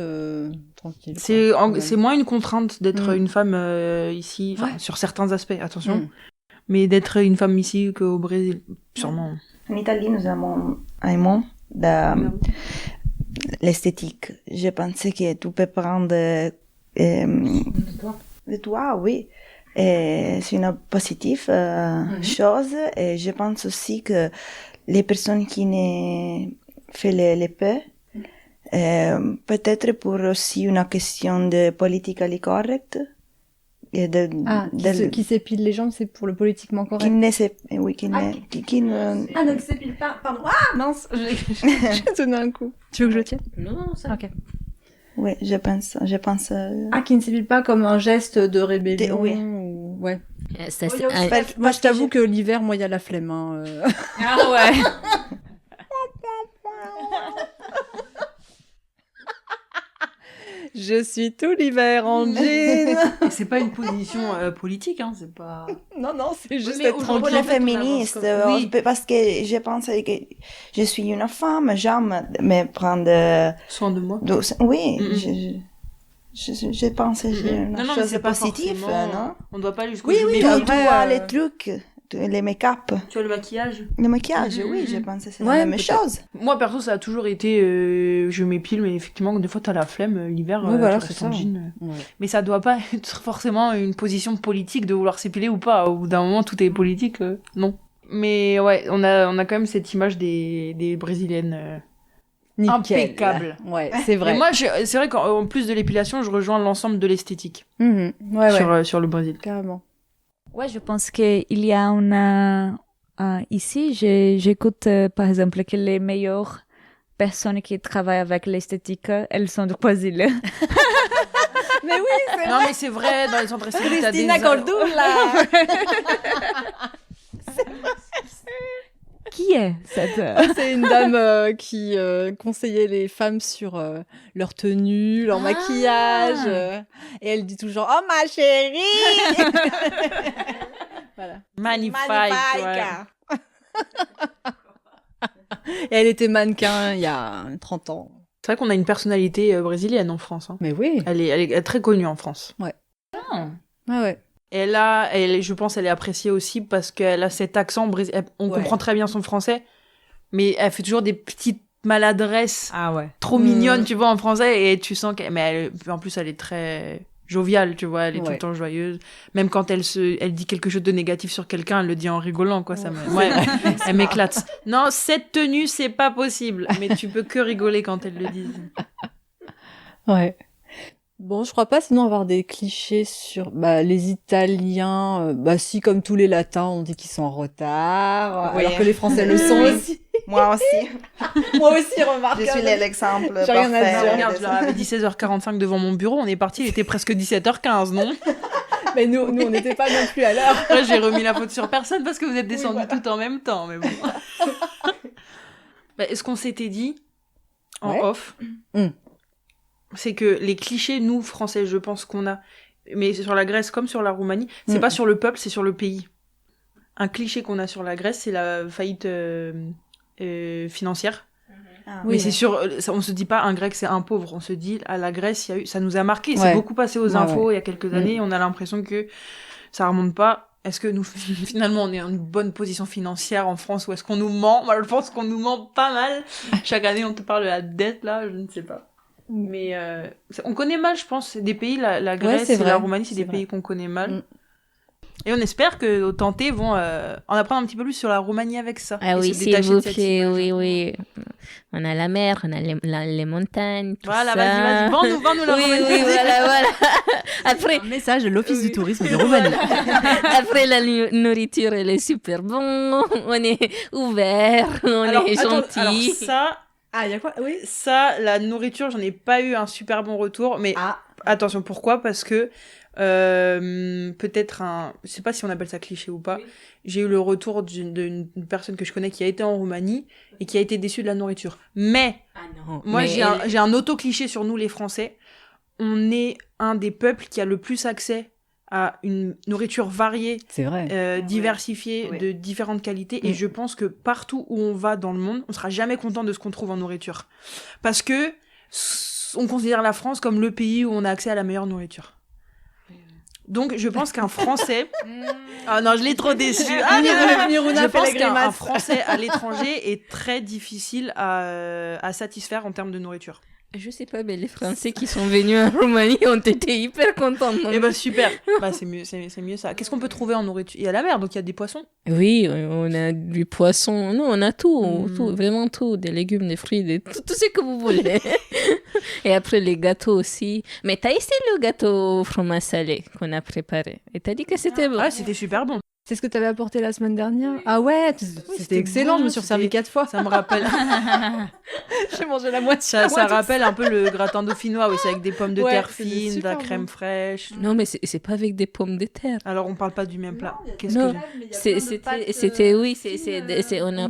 tranquille. C'est moins une contrainte d'être une femme ici, sur certains aspects, attention. Mais d'être une femme ici qu'au Brésil, sûrement. En Italie, nous aimons l'esthétique. Je pensais que tu peux prendre de toi, oui. Et c'est une positive chose. Et je pense aussi que les personnes qui ne font les peu, peut-être pour aussi une question de politically correct. Qui s'épile les jambes, c'est pour le politiquement correct. Qui ne s'épile pas, pardon. Ah, mince, j'ai donné un coup. Tu veux que je tienne? Non, ça. Ok. Oui, je pense. Qui ne s'épile pas comme un geste de rébellion. Oui. Ouais. Moi, je t'avoue que l'hiver, moi, il y a la flemme. Ah ouais. Je suis tout l'hiver en jean. C'est pas une position politique, hein, c'est pas... Non, c'est juste être tranquille. Pour les féministes, parce que je pense que je suis une femme, j'aime me prendre soin de moi. Oui, je pense que j'ai une chose positive, non? On doit pas aller jusqu'au Oui, tu vois les trucs les make-up. Tu vois, le maquillage. Le maquillage, oui, je pense que c'est la même chose. Moi, perso, ça a toujours été... je m'épile, mais effectivement, des fois, t'as la flemme. L'hiver, voilà, tu restes en jean. Mais ça doit pas être forcément une position politique de vouloir s'épiler ou pas. Au bout d'un moment, tout est politique. Non. Mais ouais, on a quand même cette image des Brésiliennes... impeccable. Ouais, c'est vrai. Et moi, c'est vrai qu'en plus de l'épilation, je rejoins l'ensemble de l'esthétique sur le Brésil. Carrément. Ouais, je pense qu'il y a ici, j'écoute par exemple que les meilleures personnes qui travaillent avec l'esthétique, elles sont du Brésil. Mais oui, c'est Non, mais c'est vrai, dans les centres esthétiques, t'as des... Cristina Cordula. Qui est cette C'est une dame qui conseillait les femmes sur leur tenue, leur maquillage. Et elle dit toujours « Oh, ma chérie !» Voilà. Magnifique. Ouais. Et elle était mannequin il y a 30 ans. C'est vrai qu'on a une personnalité brésilienne en France. Hein. Mais oui. Elle est très connue en France. Ouais. Ouais. Je pense qu'elle est appréciée aussi parce qu'elle a cet accent on comprend très bien son français, mais elle fait toujours des petites maladresses trop mignonnes, tu vois, en français, et tu sens en plus, elle est très joviale, tu vois, elle est tout le temps joyeuse. Même quand elle dit quelque chose de négatif sur quelqu'un, elle le dit en rigolant, quoi. Elle m'éclate. Non, cette tenue, c'est pas possible, mais tu peux que rigoler quand elle le dit. Ouais. Bon, je crois pas sinon avoir des clichés sur les Italiens. Si, comme tous les Latins, on dit qu'ils sont en retard, alors que les Français le sont aussi. Moi aussi. Moi aussi, remarque. Je suis l'exemple J'ai rien à parfait. dire. Regarde, je leur avais dit 16h45 devant mon bureau, on est parti, il était presque 17h15, non? Mais nous, on n'était pas non plus à l'heure. Après, j'ai remis la faute sur personne parce que vous êtes descendus tout en même temps, mais bon. Est-ce qu'on s'était dit, en off, c'est que les clichés, nous, Français, je pense qu'on a, mais sur la Grèce comme sur la Roumanie, c'est pas sur le peuple, c'est sur le pays. Un cliché qu'on a sur la Grèce, c'est la faillite financière. Mais c'est sûr, on se dit pas un Grec c'est un pauvre, on se dit à la Grèce, ça nous a marqué, c'est beaucoup passé aux infos il y a quelques années, on a l'impression que ça remonte pas. Est-ce que nous, finalement, on est en une bonne position financière en France ou est-ce qu'on nous ment? Moi, je pense qu'on nous ment pas mal. Chaque année, on te parle de la dette, là, je ne sais pas. Mais on connaît mal, je pense, des pays, la Grèce et la Roumanie, c'est des pays qu'on connaît mal. Et on espère que nos tentés vont en apprendre un petit peu plus sur la Roumanie avec ça. Ah oui, s'il vous plaît, oui. On a la mer, on a les montagnes, tout voilà, ça. Vas-y, vends-nous la Roumanie. Oui, voilà. Après... Un message de l'Office du tourisme de Roumanie. Après, la nourriture, elle est super bonne, on est ouvert, est gentil. Alors ça... Ah, il y a quoi? Oui. Ça, la nourriture, j'en ai pas eu un super bon retour, mais attention, pourquoi? Parce que peut-être je sais pas si on appelle ça cliché ou pas, j'ai eu le retour d'une personne que je connais qui a été en Roumanie et qui a été déçue de la nourriture. Mais moi, j'ai un auto-cliché sur nous, les Français. On est un des peuples qui a le plus accès à une nourriture variée, c'est vrai. diversifiée, de différentes qualités. Et je pense que partout où on va dans le monde, on sera jamais content de ce qu'on trouve en nourriture. Parce que on considère la France comme le pays où on a accès à la meilleure nourriture. Donc, je pense qu'un Français... Ah non, je l'ai trop déçu. Je pense qu'un Français à l'étranger est très difficile à satisfaire en termes de nourriture. Je sais pas, mais les Français qui sont venus en Roumanie ont été hyper contents. Eh super. C'est mieux ça. Qu'est-ce qu'on peut trouver en nourriture? Il y a la mer, donc il y a des poissons. Oui, on a du poisson. Non, on a tout, vraiment tout. Des légumes, des fruits, tout ce que vous voulez. Et après, les gâteaux aussi. Mais t'as essayé le gâteau au fromage salé qu'on a préparé. Et t'as dit que c'était bon. Ouais, c'était super bon. C'est ce que t'avais apporté la semaine dernière? Ah ouais, c'était excellent, bon, je me suis servi 4 fois. Ça me rappelle... J'ai mangé la moitié. Ça rappelle un peu le gratin dauphinois, c'est avec des pommes de terre fines, de la crème fraîche. Non, mais c'est pas avec des pommes de terre. Alors, on parle pas du même plat. Non, c'était, oui, on a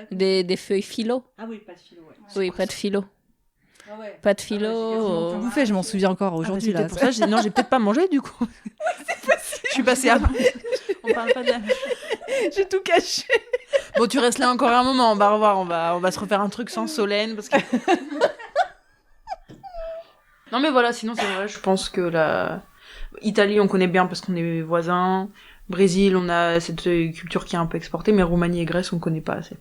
des feuilles philo. Ah oui, pas de philo, ouais. Oui, pas de philo. Ah ouais. Pas de philo. Bouffé, je m'en souviens encore aujourd'hui. Là, pour ça, j'ai peut-être pas mangé du coup. C'est possible. Je suis passée à... On parle pas de la... J'ai tout caché. Bon, tu restes là encore un moment, on va revoir, on va se refaire un truc sans Solène parce que... Non mais voilà, sinon c'est vrai, je pense que la Italie on connaît bien parce qu'on est voisins. Brésil, on a cette culture qui est un peu exportée, mais Roumanie et Grèce, on connaît pas assez.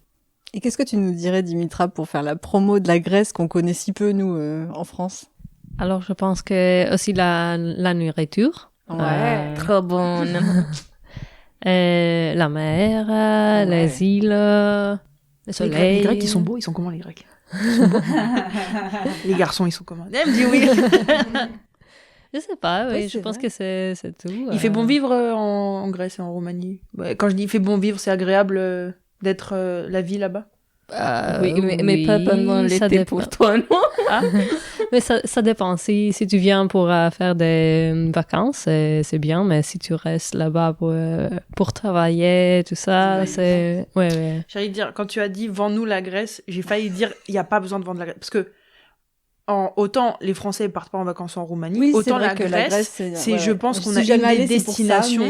Et qu'est-ce que tu nous dirais, Dimitra, pour faire la promo de la Grèce qu'on connaît si peu, nous, en France? Alors, je pense que aussi la nourriture. Ouais. Trop bonne. La mer, les îles, le soleil. Les Grecs, ils sont beaux. Ils sont comment, les Grecs? Ils sont beaux. Les garçons, ils sont comment? Elle me dit oui. Je sais pas, oui, Oui, je pense que c'est tout. Il fait bon vivre en Grèce et en Roumanie. Ouais, quand je dis il fait bon vivre, c'est agréable d'être la vie là-bas. Oui, mais pas pendant l'été pour toi, non? Ah. Mais ça dépend. Si tu viens pour faire des vacances, c'est bien, mais si tu restes là-bas pour travailler, tout ça, c'est... Ouais. J'ai envie de dire, quand tu as dit « vends-nous la Grèce », j'ai failli dire « il n'y a pas besoin de vendre la Grèce ». Parce que autant les Français ne partent pas en vacances en Roumanie, autant la Grèce, je pense qu'on a une destination,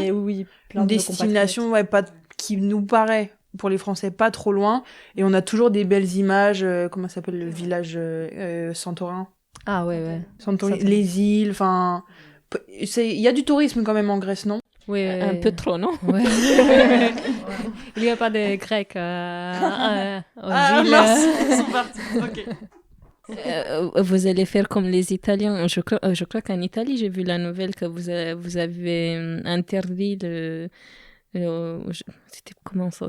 une destination pas, qui nous paraît, pour les Français, pas trop loin. Et on a toujours des belles images, comment ça s'appelle le village Santorin? Ah ouais. Santorin, les îles, enfin... Il y a du tourisme quand même en Grèce, non? Oui, un peu trop, non? Ouais. Il n'y a pas de Grecs aux îles. Mince, ils sont partis. Ok. Vous allez faire comme les Italiens. Je crois qu'en Italie, j'ai vu la nouvelle que vous avez interdit c'était comment ça?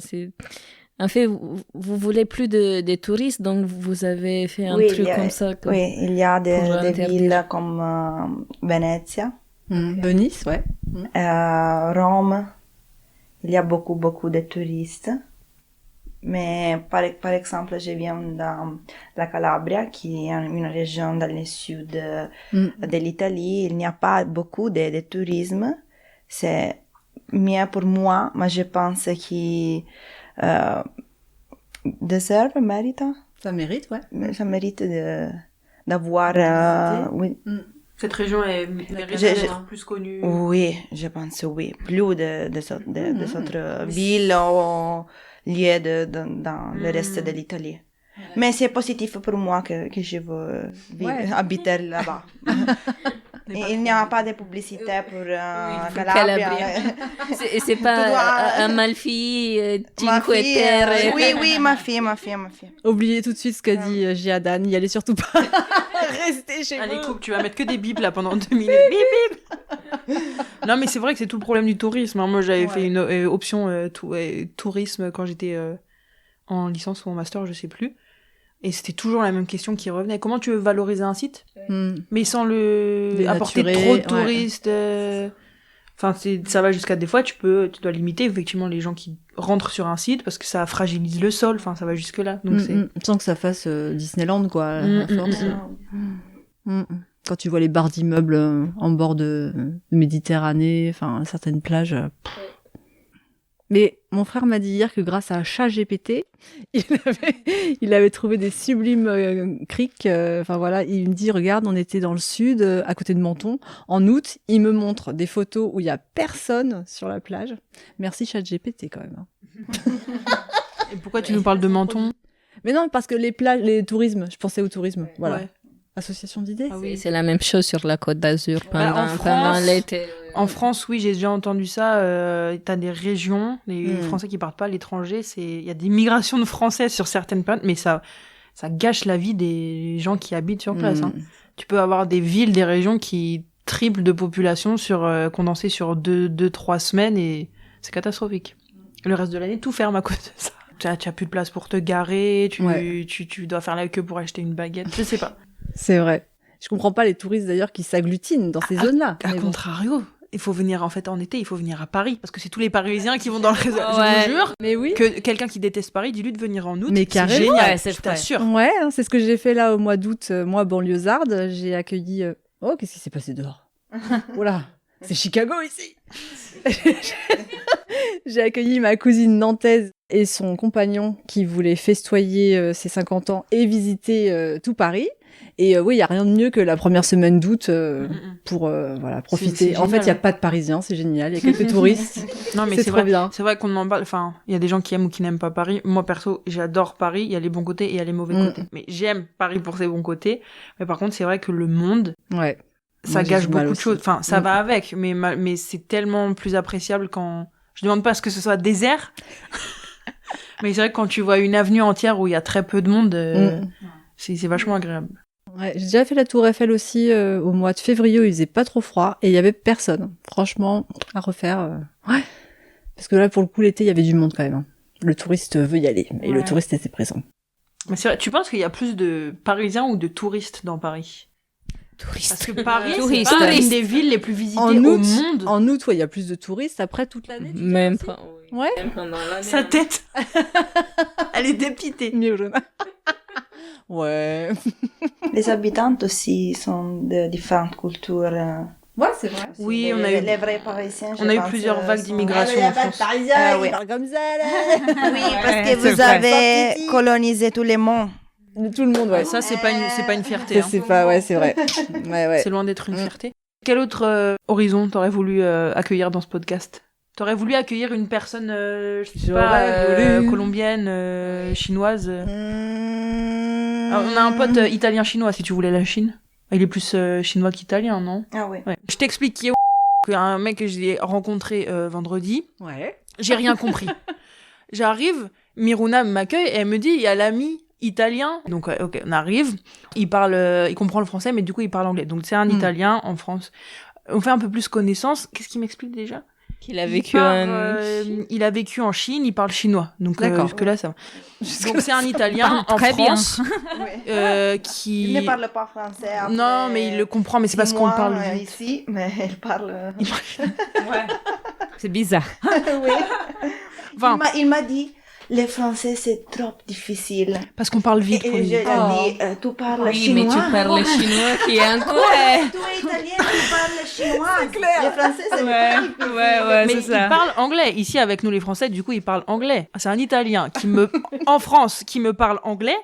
En fait, vous voulez plus de touristes, donc vous avez fait un truc comme ça. Oui, il y a des villes comme Venezia. Venise, ouais. Rome. Il y a beaucoup de touristes. Mais par exemple, je viens de la Calabria, qui est une région dans le sud de l'Italie. Il n'y a pas beaucoup de tourisme. C'est mieux pour moi, mais je pense que mérite. Ça mérite, ouais. Ça mérite d'avoir... oui. Cette région est plus connue. Oui, je pense oui. Plus des autres villes ou lieux dans le reste de l'Italie. Mais c'est positif pour moi que je veux habiter là-bas. Et il n'y a pas de publicité pour Calabria. C'est pas Amalfi, Cinque Terre. Oui, ma fille. Oubliez tout de suite ce qu'a dit Giadan, n'y allez surtout pas. Restez chez vous. Allez, coupe, tu vas mettre que des bips là pendant 2 minutes. Bip. Non, mais c'est vrai que c'est tout le problème du tourisme. Hein. Moi, j'avais fait une option tourisme quand j'étais en licence ou en master, je sais plus. Et c'était toujours la même question qui revenait. Comment tu veux valoriser un site, mais sans apporter trop de touristes Enfin, ça va jusqu'à des fois, tu dois limiter effectivement les gens qui rentrent sur un site parce que ça fragilise le sol. Enfin, ça va jusque là. Donc sans que ça fasse Disneyland, quoi. À force. Quand tu vois les barres d'immeubles en bord de Méditerranée, enfin certaines plages. Mais mon frère m'a dit hier que grâce à ChatGPT, il avait trouvé des sublimes criques. Enfin voilà, il me dit, regarde, on était dans le sud, à côté de Menton. En août, il me montre des photos où il y a personne sur la plage. Merci ChatGPT quand même. Et pourquoi tu nous parles de Menton? Mais non, parce que les tourismes, je pensais au tourisme. Voilà. Ouais. Association d'idées. Ah oui. C'est la même chose sur la Côte d'Azur pendant l'été. En France, oui, j'ai déjà entendu ça. T'as des régions, les Français qui partent pas à l'étranger. Il y a des migrations de Français sur certaines périodes, mais ça gâche la vie des gens qui habitent sur place. Hein. Tu peux avoir des villes, des régions qui triplent de population condensées sur 2-3 semaines et c'est catastrophique. Le reste de l'année, tout ferme à cause de ça. Tu as plus de place pour te garer, tu dois faire la queue pour acheter une baguette, je sais pas. C'est vrai. Je comprends pas les touristes d'ailleurs qui s'agglutinent dans ces zones-là. À contrario, il faut venir en été, il faut venir à Paris parce que c'est tous les Parisiens qui vont dans le réseau. Je vous jure. Mais oui. Que quelqu'un qui déteste Paris, dis-lui de venir en août. Mais carrément. C'est génial, je t'assure. Ouais, c'est ce que j'ai fait là au mois d'août. Moi, banlieusarde, j'ai accueilli. Oh, qu'est-ce qui s'est passé dehors? Oula, c'est Chicago ici. J'ai accueilli ma cousine nantaise et son compagnon qui voulait festoyer ses 50 ans et visiter tout Paris. Et oui, il n'y a rien de mieux que la première semaine d'août pour profiter. En fait, il n'y a pas de Parisiens, c'est génial. Il y a quelques touristes. Non, mais c'est trop bien. C'est vrai qu'on en parle. Enfin, il y a des gens qui aiment ou qui n'aiment pas Paris. Moi, perso, j'adore Paris. Il y a les bons côtés et il y a les mauvais côtés. Mais j'aime Paris pour ses bons côtés. Mais par contre, c'est vrai que le monde, ça gâche beaucoup de choses. Enfin, ça va avec. Mais c'est tellement plus appréciable quand Je demande pas à ce que ce soit désert. Mais c'est vrai que quand tu vois une avenue entière où il y a très peu de monde, c'est vachement agréable. Ouais, j'ai déjà fait la Tour Eiffel aussi au mois de février où il faisait pas trop froid et il y avait personne. Franchement, à refaire. Ouais. Parce que là, pour le coup, l'été, il y avait du monde quand même. Le touriste veut y aller et le touriste était présent. Mais c'est vrai, tu penses qu'il y a plus de Parisiens ou de touristes dans Paris? Parce que Paris, c'est pas une des villes les plus visitées au monde. En août, il y a plus de touristes. Après, toute l'année. Même pas. Ouais. Même pendant l'année. Sa tête. Elle est dépitée. Ouais. Les habitants aussi sont de différentes cultures. Ouais, c'est vrai. Oui, on a eu les vrais Parisiens. On a eu plusieurs vagues d'immigration en France. Parisiens, oui. ils parlent comme ça, là. Oui, parce que vous avez colonisé tous les mondes. Tout le monde, ouais. Ça, c'est pas une fierté. Hein. C'est pas, ouais, c'est vrai. Ouais. C'est loin d'être une fierté. Quel autre horizon t'aurais voulu accueillir dans ce podcast? T'aurais voulu accueillir une personne, je sais pas, colombienne, chinoise. Alors, on a un pote italien-chinois, si tu voulais la Chine. Il est plus chinois qu'italien, non? Ah oui. Ouais. Je t'explique qui est un mec que j'ai rencontré vendredi. Ouais. J'ai rien compris. J'arrive, Miruna m'accueille et elle me dit, il y a l'ami italien. Donc, ok, on arrive. Il comprend le français, mais du coup, il parle anglais. Donc, c'est un Italien en France. On fait un peu plus connaissance. Qu'est-ce qu'il m'explique déjà? Qu'il a vécu en Chine. Il a vécu en Chine, il parle chinois. Donc, jusque là, ça va. Donc, c'est un Italien en très bien. France qui... Il ne parle pas français. Après, non, mais il le comprend, mais c'est parce qu'on parle vite. ici, mais il parle... Ouais. C'est bizarre. Oui. Enfin, Il m'a dit, les Français, c'est trop difficile. parce qu'on parle vite pour Et lui. je lui ai dit, tu parles chinois. mais tu parles chinois qui est encore... Tu es italien, tu parles chinois. C'est clair. Les Français, c'est difficile. Ouais, Mais c'est ça. il parle anglais. Ici, avec nous les Français, du coup, il parle anglais. C'est un Italien en France, qui me parle anglais.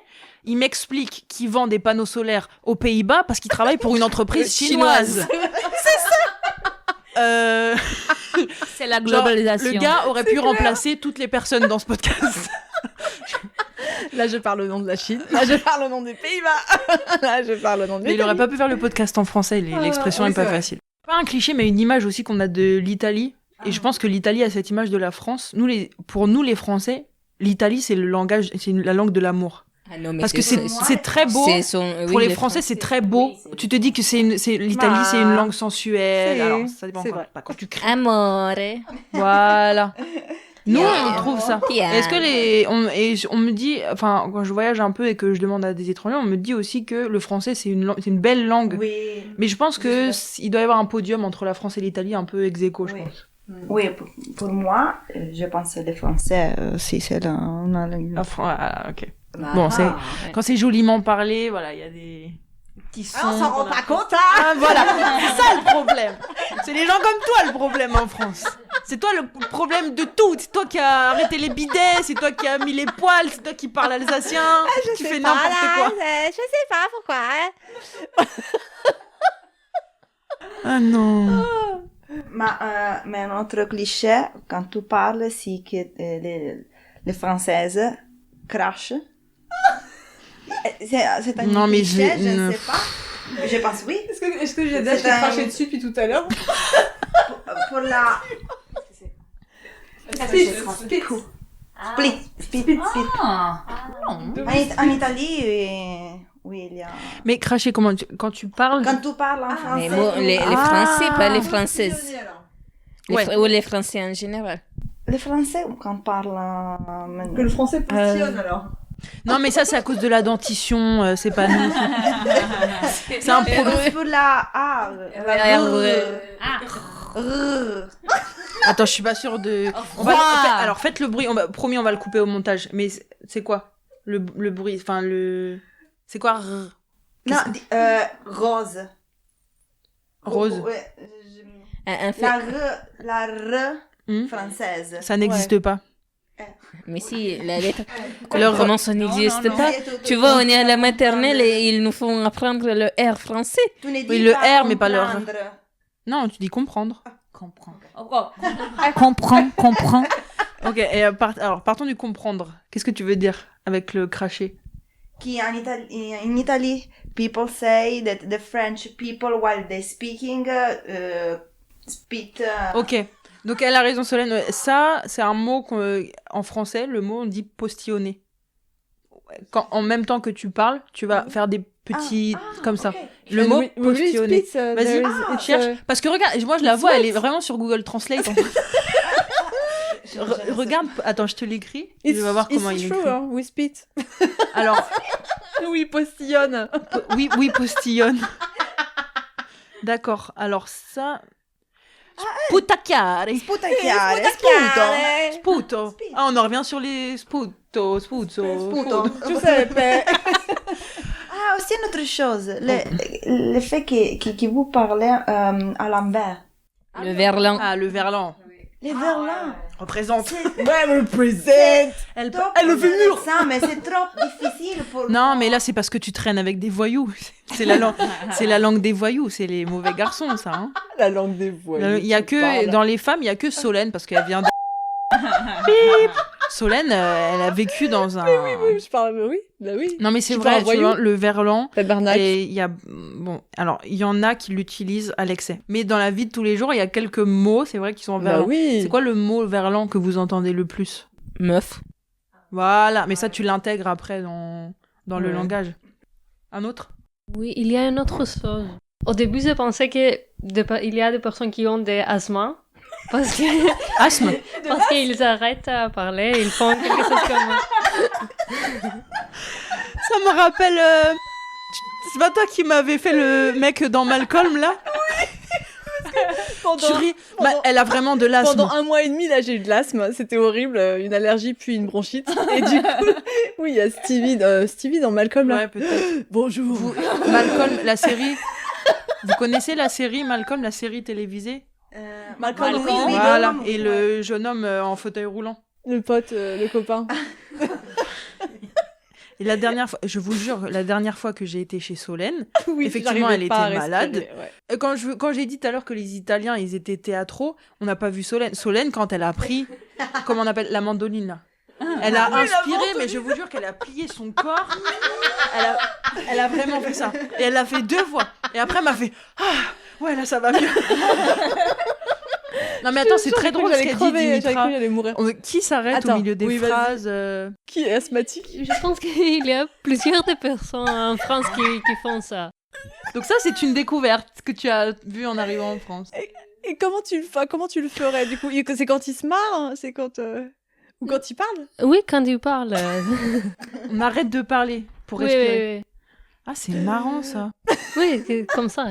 Il m'explique qu'il vend des panneaux solaires aux Pays-Bas parce qu'il travaille pour une entreprise chinoise. C'est ça. C'est la globalisation. Le gars aurait pu remplacer toutes les personnes dans ce podcast. Là, je parle au nom de la Chine. Là, je parle au nom des Pays-Bas. Là, je parle au nom de Mais il aurait pas pu faire le podcast en français. L'expression est pas facile. Pas un cliché, mais une image aussi qu'on a de l'Italie. Et je pense que l'Italie a cette image de la France. Pour nous, les Français, l'Italie, c'est la langue de l'amour. Ah non, mais parce que c'est très beau. Pour les Français, c'est très beau. Tu te dis que l'Italie, c'est une langue sensuelle. Alors, ça dépend quand tu crées. Amore. Voilà. Nous, on trouve ça. Yeah. Est-ce que on me dit, enfin, quand je voyage un peu et que je demande à des étrangers, on me dit aussi que le français, c'est une belle langue. Oui. Mais je pense que il doit y avoir un podium entre la France et l'Italie, un peu ex aequo, je pense. Oui, pour moi, je pense que le français, c'est une langue. Ok. Bon, quand c'est joliment parlé, voilà, il y a des petits sons. on s'en rend pas compte, Ah, voilà, c'est ça le problème. C'est les gens comme toi le problème en France. C'est toi le problème de tout. C'est toi qui as arrêté les bidets, c'est toi qui as mis les poils, c'est toi qui parles alsacien. Tu fais n'importe quoi. Je sais pas pourquoi. Ah non. Mais un autre cliché, quand tu parles, c'est que les Françaises crachent. C'est un Non, mais cliché, je ne sais pas. Je pense oui. Est-ce que j'ai déjà craché dessus depuis tout à l'heure? Pour la... Split. En Italie, oui, il y a... Mais cracher, comment quand tu parles? Quand tu parles en français... Mais bon, les Français, pas les Françaises. Ou les Français en général. Les Français, quand parlent... Que le français postillonne alors. Non, mais ça, c'est à cause de la dentition, c'est pas nous. C'est un problème. Pour la A, Attends, je suis pas sûre de... Alors, faites le bruit. Promis, on va le couper au montage. Mais c'est quoi le bruit? Enfin, c'est quoi Non, rose. Rose. Ouais, En fait, la R française. Ça n'existe pas. mais si, la lettre... Le Comment ça n'existe pas? Tu vois, on est à la maternelle et ils nous font apprendre le R français. Oui, le R, mais pas le R. Non, tu dis comprendre. Comprends. Ok, et alors partons du comprendre. Qu'est-ce que tu veux dire avec le cracher? Qui in Italy, people say that the French people, while they speaking, spit. Ok. Donc elle a raison, Solène. Ça, c'est un mot en français, le mot on dit postillonner. En même temps que tu parles, tu vas faire des petits comme ça. Le mot postillonner. Vas-y, cherche. Parce que regarde, moi je la vois, elle est vraiment sur Google Translate. Regarde, attends, je te l'écris. Tu vas voir comment il écrit. Hein, we spit. Alors, oui, postillonne. Oui, postillonne. D'accord. Alors ça. Sputacchiare. Sputo. Ah, on en revient sur les sputo. Giuseppe. Ah, aussi une autre chose. Le fait que vous parlez à l'envers. Le verlan. Ah, le verlan. Les verlan. Représente. Elle représente. Elle le fait mûr. Ça, mais c'est trop difficile pour. Non, mais là c'est parce que tu traînes avec des voyous. C'est la langue des voyous, c'est les mauvais garçons, ça. Hein. La langue des voyous. Il y a que dans les femmes, il y a que Solène parce qu'elle vient de. Bip. Solène, elle a vécu dans un. Oui, je parle. Oui, bah oui. Non, mais c'est vrai. Tu vois, le verlan. Tabarnak. Et il y a alors il y en a qui l'utilisent à l'excès. Mais dans la vie de tous les jours, il y a quelques mots, c'est vrai, qui sont en verlan. Oui. C'est quoi le mot verlan que vous entendez le plus? Meuf. Voilà, mais ça tu l'intègres après dans le langage. Un autre? Oui, il y a une autre chose. Au début, je pensais qu'il y a des personnes qui ont des asthmes. Parce qu'ils arrêtent à parler, ils font quelque chose comme... Ça me rappelle... C'est pas toi qui m'avais fait le mec dans Malcolm, là? Elle a vraiment de l'asthme. Pendant 1 mois et demi, là, j'ai eu de l'asthme. C'était horrible. Une allergie, puis une bronchite. Et du coup, oui, il y a Stevie dans Malcolm, là. Ouais, peut-être. Bonjour. Malcolm, la série... Vous connaissez la série Malcolm, la série télévisée? Malcolm, oui, voilà. Et le jeune homme en fauteuil roulant. Le pote, le copain. Et la dernière fois, je vous jure, la dernière fois que j'ai été chez Solène, oui, effectivement, elle était malade. Ouais. Quand j'ai dit tout à l'heure que les Italiens, ils étaient théâtraux, on n'a pas vu Solène. Solène, quand elle a pris, comment on appelle, la mandoline, là. Elle a inspiré, mais je vous jure qu'elle a plié son corps. Elle a vraiment fait ça. Et elle l'a fait 2 fois. Et après, elle m'a fait ouais, là, ça va mieux. Non, mais attends, c'est très drôle ce qu'elle dit, Dimitra. J'allais mourir. Qui s'arrête au milieu des phrases Qui est asthmatique? Je pense qu'il y a plusieurs des personnes en France qui font ça. Donc ça, c'est une découverte que tu as vue en arrivant en France. Et comment tu le ferais, du coup? C'est quand il se marre? C'est quand... Ou quand il parle? Oui, quand il parle. On arrête de parler pour respirer. Oui. Ah, c'est marrant, ça. Oui, c'est comme ça.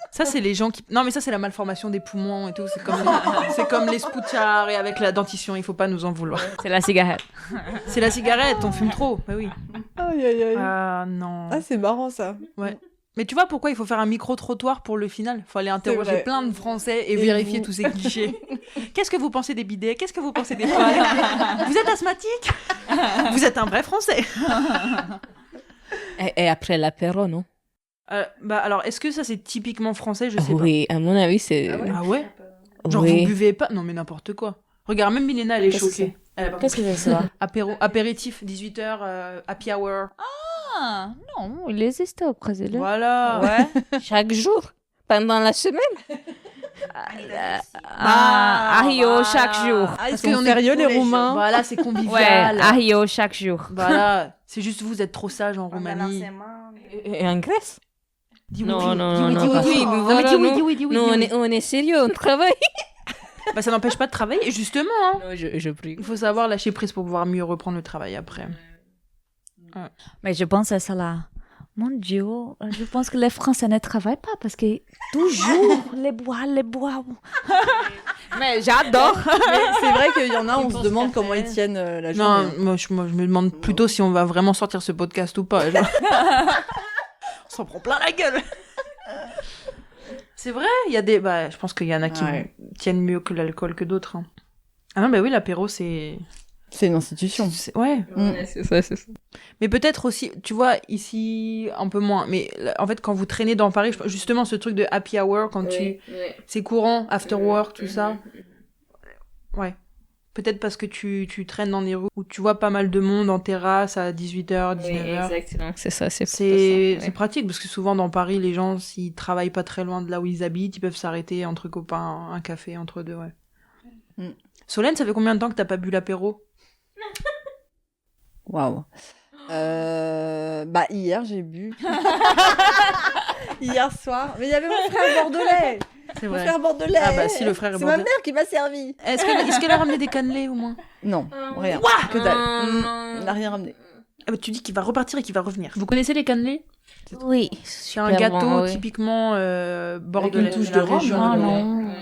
Ça, c'est les gens qui... Non, mais ça, c'est la malformation des poumons et tout. C'est comme les Sputchar et avec la dentition. Il faut pas nous en vouloir. C'est la cigarette. C'est la cigarette, on fume trop. Bah oui. Aïe, aïe, aïe. Ah, non. Ah, c'est marrant, ça. Ouais. Mais tu vois pourquoi il faut faire un micro-trottoir pour le final? Il faut aller interroger plein de Français et vérifier tous ces clichés. Qu'est-ce que vous pensez des bidets? Qu'est-ce que vous pensez des toilettes? Vous êtes asthmatique? Vous êtes un vrai Français. Et après l'apéro, non? Alors, est-ce que ça c'est typiquement français? Je sais pas. Oui, à mon avis, c'est... Ah ouais? Genre, oui. Vous buvez pas? Non, mais n'importe quoi. Regarde, même Milena, elle est choquée. Qu'est-ce que c'est ça? Apéritif, 18h, happy hour. Ah, non, il existe au Brésil. Voilà. Ouais. Chaque jour, pendant la semaine. À Rio, chaque jour. Ils sont sérieux, les Roumains. Voilà, c'est convivial. Ouais, à Rio, chaque jour. Voilà, c'est juste vous êtes trop sage en Roumanie. Et en Grèce? Non. Oui, on est sérieux, on travaille. Bah, ça n'empêche pas de travailler, justement. Hein. Non, je prie. Il faut savoir lâcher prise pour pouvoir mieux reprendre le travail après. Ouais. Mais je pense à ça là. Mon Dieu, je pense que les Français ne travaillent pas parce que toujours les bois. Mais j'adore. Mais c'est vrai qu'il y en a, on se demande comment ils tiennent la journée. Non, moi je me demande plutôt si on va vraiment sortir ce podcast ou pas. Genre. On s'en prend plein la gueule. C'est vrai, il y a des... Bah, je pense qu'il y en a qui tiennent mieux que l'alcool que d'autres. Hein. Ah non, bah oui, l'apéro, c'est... C'est une institution. Ouais. C'est ça. Mais peut-être aussi, tu vois, ici, un peu moins. Mais en fait, quand vous traînez dans Paris, justement, ce truc de happy hour, quand c'est courant, after work, tout ça. Ouais. Peut-être parce que tu traînes dans des rues où tu vois pas mal de monde en terrasse à 18h, 19h. Oui, exactement, c'est ça. C'est pratique parce que souvent dans Paris, les gens, s'ils travaillent pas très loin de là où ils habitent, ils peuvent s'arrêter entre copains, un café entre deux, ouais. Solène, ça fait combien de temps que t'as pas bu l'apéro? Waouh. Hier, j'ai bu. Hier soir. Mais il y avait mon frère bordelais. C'est vrai. Mon frère bordelais. Ah bah si, le frère est C'est ma bordelais. mère qui m'a servi. Est-ce qu'elle a ramené des cannelés au moins? Non, rien. Que dalle. Elle n'a rien ramené. Ah bah, tu dis qu'il va repartir et qu'il va revenir. Vous connaissez les cannelés? Oui. C'est un gâteau typiquement bordelais. Avec une touche de région. Non.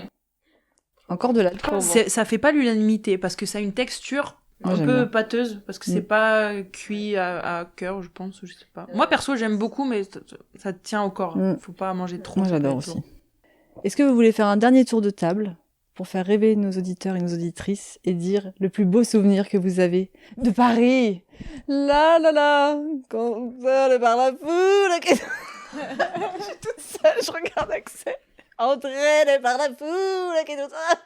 Encore de l'alcool. Ça fait pas l'unanimité parce que ça a une texture un peu pâteuse parce que c'est pas cuit à cœur, je pense, je sais pas. Moi perso j'aime beaucoup, mais ça tient au corps. Faut pas manger trop. Moi j'adore aussi. Est-ce que vous voulez faire un dernier tour de table pour faire rêver nos auditeurs et nos auditrices et dire le plus beau souvenir que vous avez de Paris? La la la, quand on sort par la foule. Je suis toute seule, je regarde Axel. Entraîné par la foule, qui tout ça.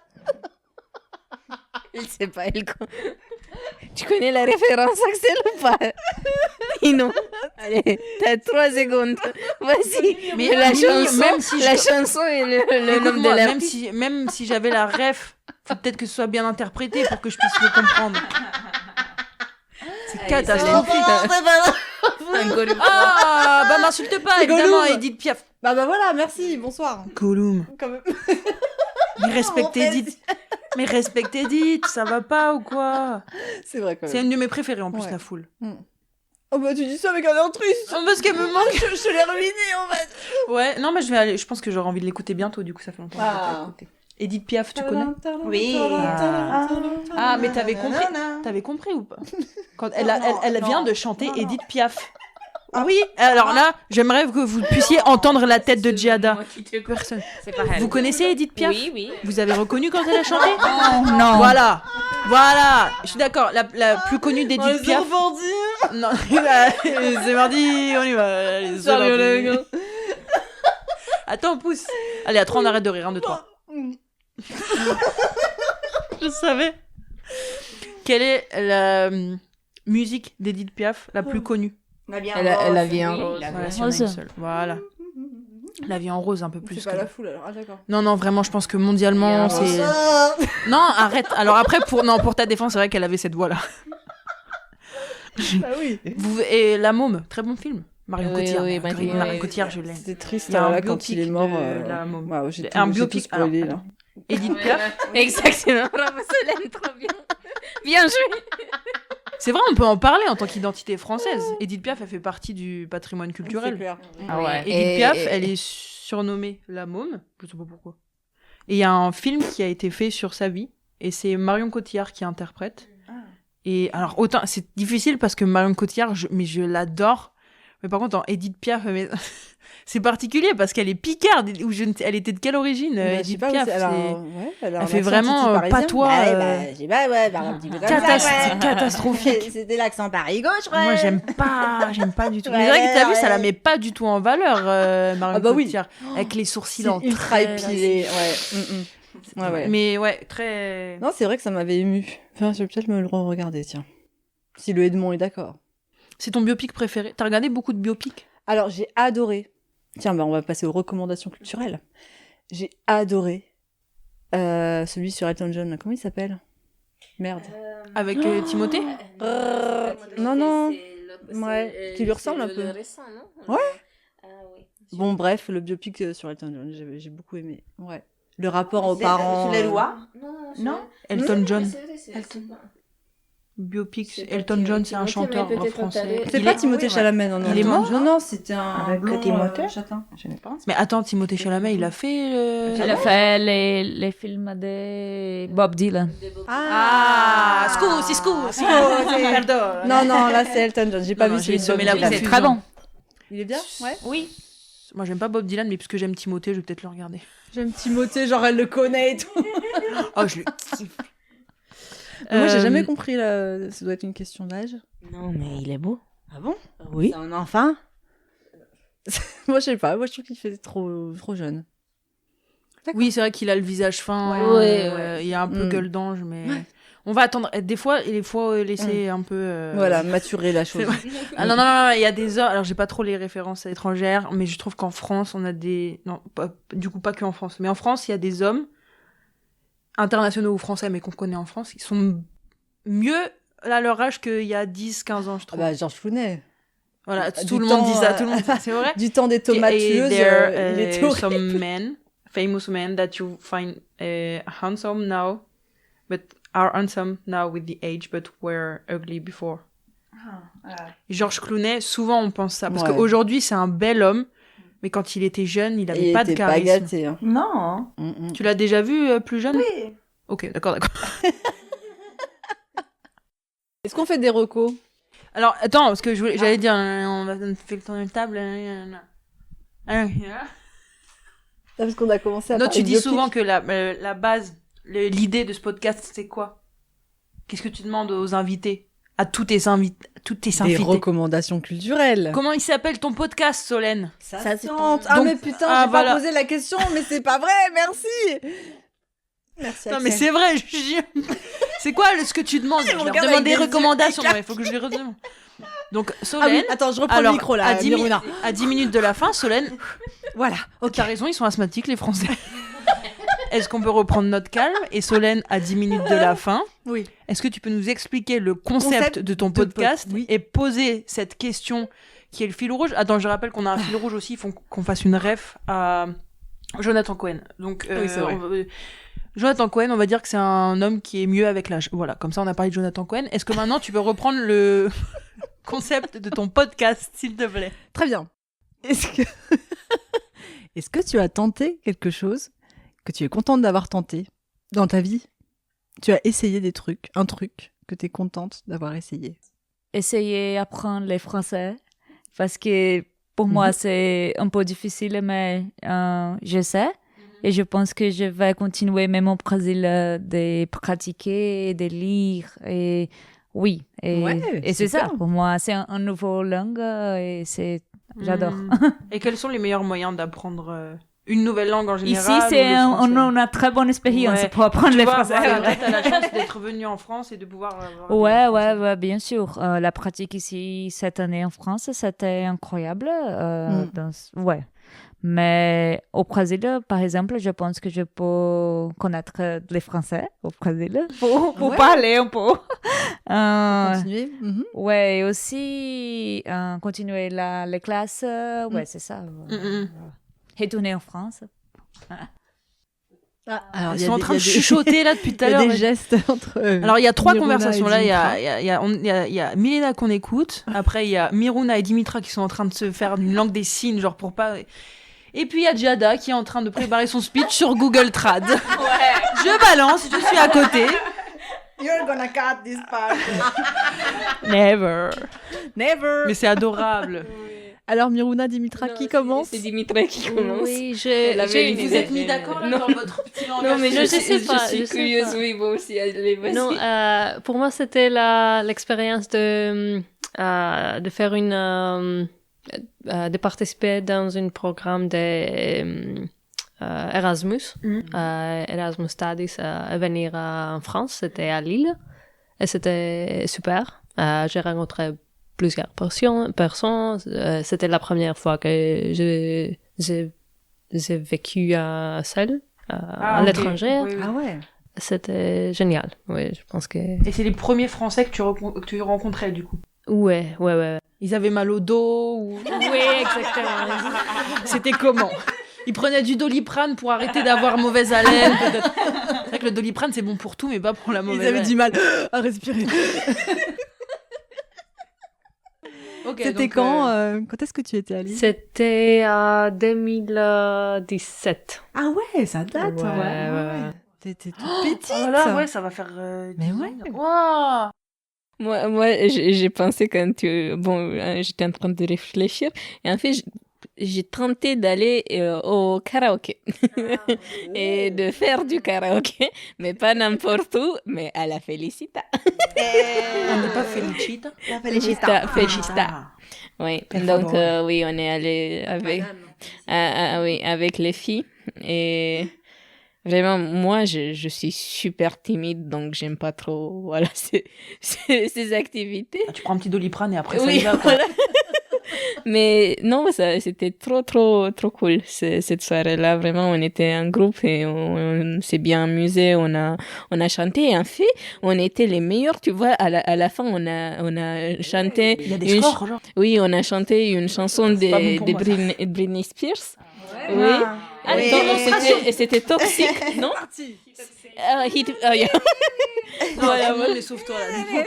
Il sait pas, Tu connais la référence, Axel, ou pas? Non. Allez, t'as 3 secondes. Vas-y. Mais la chanson, même si la chanson et le nom de l'artiste. Même si j'avais la ref, faut peut-être que ce soit bien interprété pour que je puisse le comprendre. C'est catastrophique. Ah, bah m'insulte pas, évidemment, Edith Piaf. Bah voilà, merci, bonsoir. Gollum. Quand même. Mais respecte Edith, ça va pas ou quoi? C'est vrai quand même. C'est une de mes préférées en plus, La Foule. Oh bah tu dis ça avec un air triste. Oh, parce qu'elle me manque. Je te l'ai ruiné en fait. Ouais, non mais je pense que j'aurai envie de l'écouter bientôt, du coup ça fait longtemps que je l'ai pas écouté. Edith Piaf, tu connais? Oui. Ah, mais t'avais compris ou pas? Quand elle vient de chanter Edith Piaf. Oui, alors là, j'aimerais que vous puissiez entendre la tête de Giada. Personne. Vous connaissez Edith Piaf? Oui. Vous avez reconnu quand elle a chanté? Non. Voilà, je suis d'accord. La plus connue d'Edith Piaf. Non, c'est mardi, on y va. Allez, c'est mardi. Attends, pousse. Allez, à 3, on arrête de rire. 1, 2, 3. Je savais. Quelle est la musique d'Edith Piaf la plus connue? La vie en rose. Voilà. La vie en rose un peu plus. C'est pas La Foule alors, d'accord. Non, vraiment, je pense que mondialement, c'est... Non, arrête. Alors après, pour ta défense, c'est vrai qu'elle avait cette voix-là. Ah oui. Et La Môme, très bon film. Marion Cotillard. Oui, Marion Cotillard, je l'aime. C'était triste là quand il est mort. La Môme. Wow, j'ai Un tout biopic. spoilé Alors, là. Edith Piaf. Exactement. Bravo Solène, trop bien. Bien joué. C'est vrai, on peut en parler en tant qu'identité française. Edith Piaf, elle fait partie du patrimoine culturel. C'est clair. Ah ouais. Edith Piaf, elle est surnommée La Môme. Je sais pas pourquoi. Et il y a un film qui a été fait sur sa vie. Et c'est Marion Cotillard qui interprète. Et alors, autant, c'est difficile parce que Marion Cotillard, je l'adore. Mais par contre, en Edith Piaf, c'est particulier parce qu'elle est picarde. Elle était de quelle origine, Edith Piaf? Elle fait vraiment patois. Catastrophique. C'était l'accent Paris-Gauche, ouais. Moi, j'aime pas du tout. Mais c'est vrai que t'as vu, ça la met pas du tout en valeur, Marion Cotillard. Avec les sourcils en ultra épilés, ouais. Mais ouais, très... Non, c'est vrai que ça m'avait ému. Enfin, je vais peut-être me le regarder, tiens. Si le Edmond est d'accord. C'est ton biopic préféré? T'as regardé beaucoup de biopics? Alors, j'ai adoré. Tiens, on va passer aux recommandations culturelles. J'ai adoré celui sur Elton John. Comment il s'appelle? Merde. Avec Timothée? Non. Ouais, qui lui ressemble un peu. Ouais. Bon, bref, le biopic sur Elton John, j'ai beaucoup aimé. Ouais. Le rapport aux parents. Sur les lois? Non. Elton John. Biopic, Elton John, c'est un chanteur français. C'est pas Timothée Chalamet, non. Il est mort? Non, c'était un avec blond Timothée châtain. Je sais pas. Mais attends, Timothée Chalamet, il a fait... Il a fait les films de Bob Dylan. Scusi. Non, là c'est Elton John. J'ai pas vu j'ai celui semé de la Bob Dylan. confusion. Très bon. Il est bien? Ouais. Oui. Moi, j'aime pas Bob Dylan, mais puisque j'aime Timothée, je vais peut-être le regarder. J'aime Timothée, genre elle le connaît et tout. Oh, je le kiffe. Moi, j'ai jamais compris, là. Ça doit être une question d'âge. Non, mais il est beau. Ah bon? Oui. C'est un enfant? Moi, je sais pas. Moi, je trouve qu'il fait trop jeune. Oui, c'est vrai qu'il a le visage fin. Ouais. Il y a un peu gueule d'ange, mais... On va attendre. Des fois, il faut laisser un peu... Voilà, maturer la chose. Ah non, il y a des heures... Alors, j'ai pas trop les références étrangères, mais je trouve qu'en France, on a des... Non, du coup, pas que en France. Mais en France, il y a des hommes internationaux ou français, mais qu'on connaît en France, qui sont mieux à leur âge qu'il y a 10-15 ans, je trouve. Georges Clooney. Voilà, tout le monde dit ça, c'est vrai. Du temps des tomates tueuses, il était horrible. Some men, famous men that you find handsome now, but are handsome now with the age, but were ugly before. Georges Clooney, souvent on pense ça, parce qu'aujourd'hui c'est un bel homme, mais quand il était jeune, il avait pas de charisme. Pas gâté, hein. Non. Tu l'as déjà vu plus jeune? Oui. Ok, d'accord. Est-ce qu'on fait des recos? Alors, attends, parce que j'allais dire, on va faire le tour de table. Parce qu'on a commencé à Non, parler tu dis biopic. souvent que la base, l'idée de ce podcast, c'est quoi? Qu'est-ce que tu demandes aux invités? À tous tes invités. Des recommandations culturelles. Comment il s'appelle ton podcast, Solène? Ça tente. Ah, mais putain, j'ai pas posé la question, mais c'est pas vrai, merci. Merci, non, mais c'est vrai, c'est quoi ce que tu demandes? Je leur demande des recommandations. Il faut que je les redemande. Donc, Solène. Attends, je reprends le micro là. À 10 minutes de la fin, Solène. Voilà. T'as raison, ils sont asthmatiques, les Français. Est-ce qu'on peut reprendre notre calme? Et Solène, à 10 minutes de la fin, oui. Est-ce que tu peux nous expliquer le concept de ton podcast et poser cette question qui est le fil rouge? Attends, je rappelle qu'on a un fil rouge aussi, il faut qu'on fasse une ref à Jonathan Cohen. Donc, oui, c'est vrai. Jonathan Cohen, on va dire que c'est un homme qui est mieux avec l'âge. Voilà, comme ça on a parlé de Jonathan Cohen. Est-ce que maintenant tu peux reprendre le concept de ton podcast, s'il te plaît? Très bien. Est-ce que tu as tenté quelque chose que tu es contente d'avoir tenté dans ta vie? Tu as essayé un truc que tu es contente d'avoir essayé? Essayer d'apprendre le français, parce que pour moi c'est un peu difficile, mais je sais. Et je pense que je vais continuer même au Brésil de pratiquer, de lire. Et oui, et c'est ça. Pour moi, c'est une nouvelle langue et j'adore. Et quels sont les meilleurs moyens d'apprendre une nouvelle langue en général? Ici, on a très bonne expérience pour apprendre le français. Tu as la chance d'être venu en France et de pouvoir... Ouais, bien sûr. La pratique ici, cette année en France, c'était incroyable. Ouais. Mais au Brésil, par exemple, je pense que je peux connaître les Français au Brésil pour parler un peu. Continuer. Ouais, et aussi continuer les classes. Ouais, c'est ça. Retourner en France. Alors, ils sont en train de chuchoter là depuis tout à l'heure. Il y a des gestes entre alors, il y a 3 Miruna conversations là. Il y a Milena qu'on écoute. Après, il y a Miruna et Dimitra qui sont en train de se faire une langue des signes, genre pour pas... Et puis il y a Giada qui est en train de préparer son speech sur Google Trad. Je balance, je suis à côté. You're gonna cut this part. Never. Never. Mais c'est adorable. Alors Miruna, Dimitra, qui commence? C'est Dimitra qui commence. Oui, vous êtes mis d'accord là, dans votre petit langage? Non, mais je sais pas. Je suis curieuse, oui, moi aussi. Allez, vas-y. Non, pour moi, c'était l'expérience de faire de participer dans un programme de Erasmus, Erasmus Studies, à venir en France. C'était à Lille et c'était super. J'ai rencontré plusieurs personnes. C'était la première fois que j'ai vécu seule à l'étranger. Oui. Ah ouais. C'était génial. Oui, je pense que. Et c'est les premiers Français que tu rencontrais du coup? Ouais. Ils avaient mal au dos ou... Oui, exactement. C'était comment? Ils prenaient du Doliprane pour arrêter d'avoir mauvaise haleine, peut-être. C'est vrai que le Doliprane, c'est bon pour tout, mais pas pour la mauvaise haleine. Ils avaient du mal à respirer. Okay, c'était quand est-ce que tu étais à Lille? C'était en 2017. Ah ouais, ça date. Ouais. T'étais toute petite. Oh là, ouais, ça va faire... Mais ouais. Wow. Moi j'ai pensé j'étais en train de réfléchir et en fait j'ai tenté d'aller au karaoké et de faire du karaoké, mais pas n'importe où, mais à la Felicita. On n'est pas Felicita? La Felicita. Oui, donc oui, on est allé avec les filles et Vraiment, moi, je suis super timide, donc j'aime pas trop, voilà, ces activités. Tu prends un petit Doliprane et après ça Oui, y va, quoi. voilà. Mais non, c'était trop cool cette soirée-là. Vraiment, on était un groupe et on s'est bien amusé. On a chanté. Et en fait, on était les meilleurs. Tu vois, à la fin, on a chanté. Il y a des scores, genre. Oui, on a chanté une chanson de Britney Spears. Ouais. Oui. Ah, Et c'était toxique, non? Yeah. Voilà, mais sauve-toi là.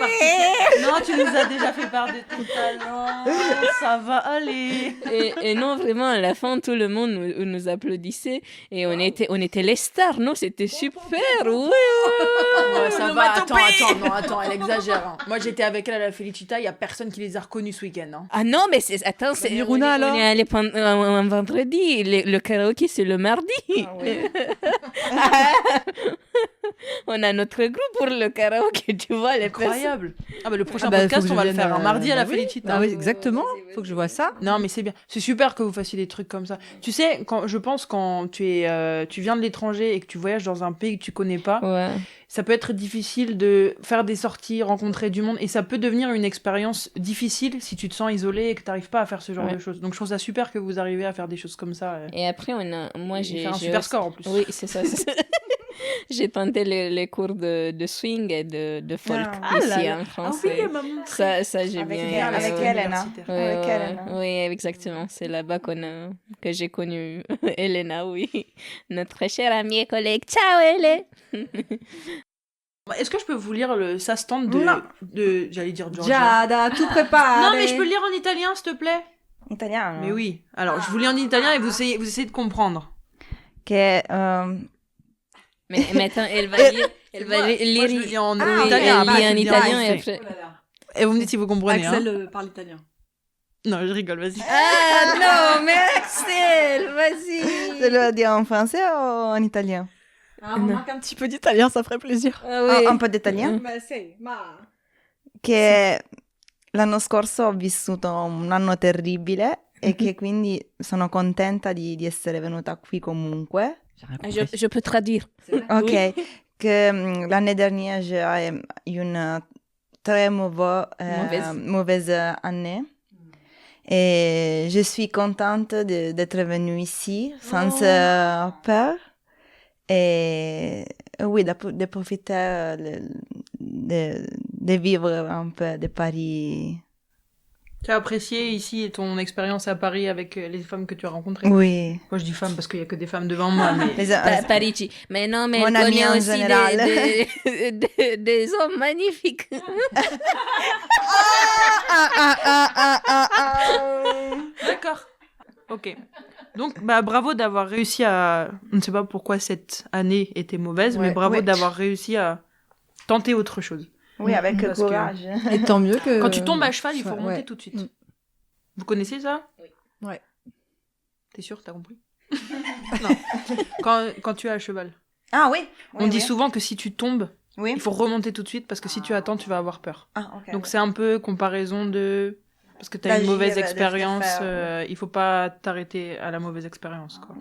Non, tu nous as déjà fait part de ton talent. Ça va aller. Et non, vraiment, à la fin, tout le monde nous applaudissait et on était les stars, non? C'était super. Ouais, ça va. Attends, elle exagère. Hein. Moi, j'étais avec elle à la Felicita. Il y a personne qui les a reconnus ce week-end. Hein. Ah non, mais attends, Miruna, alors. On est allé un vendredi. Le karaoké, c'est le mardi. Ah, oui. On a notre groupe pour le karaoké, tu vois, les Incroyable. Ah bah le prochain faut podcast, que on je va le vienne, faire un mardi à la oui. Felicita. Ah oui, exactement. Faut que je vois ça. Non, mais c'est bien. C'est super que vous fassiez des trucs comme ça. Tu sais, je pense quand tu viens de l'étranger et que tu voyages dans un pays que tu connais pas, Ouais. ça peut être difficile de faire des sorties, rencontrer du monde, et ça peut devenir une expérience difficile si tu te sens isolé et que tu n'arrives pas à faire ce genre Ouais. de choses. Donc je trouve ça super que vous arrivez à faire des choses comme ça. Et après, moi, Et j'ai faire un super score en plus. Oui, c'est ça. J'ai tenté les cours de swing et de folk ici en France. Ça, j'ai bien aimé. Avec Ouais. Elena. Ouais, Avec ouais, Elena. oui, exactement. C'est là-bas que j'ai connu Elena, oui. Notre chère amie et collègue. Ciao, Ele! Est-ce que je peux vous lire sa stand Non. de j'allais dire Georgia. Giada, tout préparé. Non, mais je peux le lire en italien, s'il te plaît. Italiano. Mais oui. Alors, je vous lis en italien et vous essayez de comprendre. Che Mais attends, elle va lire. Elle va Moi, lire. je le lis en Oui, italien. elle lit en c'est italien bien, et après. Et vous me dites si vous comprenez. Axel Hein. parle italien. Non, je rigole, vas-y. Ah non, mais Axel, vas-y. je le dis en français ou en italien? Ah, remarque un petit peu d'italien, ça ferait plaisir. Ah, oui. Un po' d'italien? Ma sei, ma... Che l'anno scorso ho vissuto un anno terribile e che quindi sono contenta di essere venuta qui comunque. Je peux traduire. Ok, Oui. que l'année dernière j'ai eu une très mauvaise année. Et je suis contente d'être venue ici sans peur. Et oui, de profiter de vivre un peu de Paris. Tu as apprécié ici ton expérience à Paris avec les femmes que tu as rencontrées? Oui. Moi, je dis femmes parce qu'il n'y a que des femmes devant moi. Mais... Parigi. Mais non, mais Mon elle ami connaît en aussi général. des hommes magnifiques. D'accord. Ok. Donc, bravo d'avoir réussi à... Je ne sais pas pourquoi cette année était mauvaise, mais bravo d'avoir réussi à tenter autre chose. Oui, avec Parce courage. Et tant mieux que... Quand tu tombes à cheval, il faut remonter Ouais. tout de suite. Vous connaissez ça? Oui. Ouais. T'es sûr? T'as compris? Non. Quand tu es à cheval. Ah oui. On dit souvent que si tu tombes, Oui. il faut remonter tout de suite parce que si tu attends, tu vas avoir peur. Ah, ok. Donc c'est un peu comparaison de... Parce que tu as une D'agir, mauvaise de expérience, faire, il faut pas t'arrêter à la mauvaise expérience. Quoi.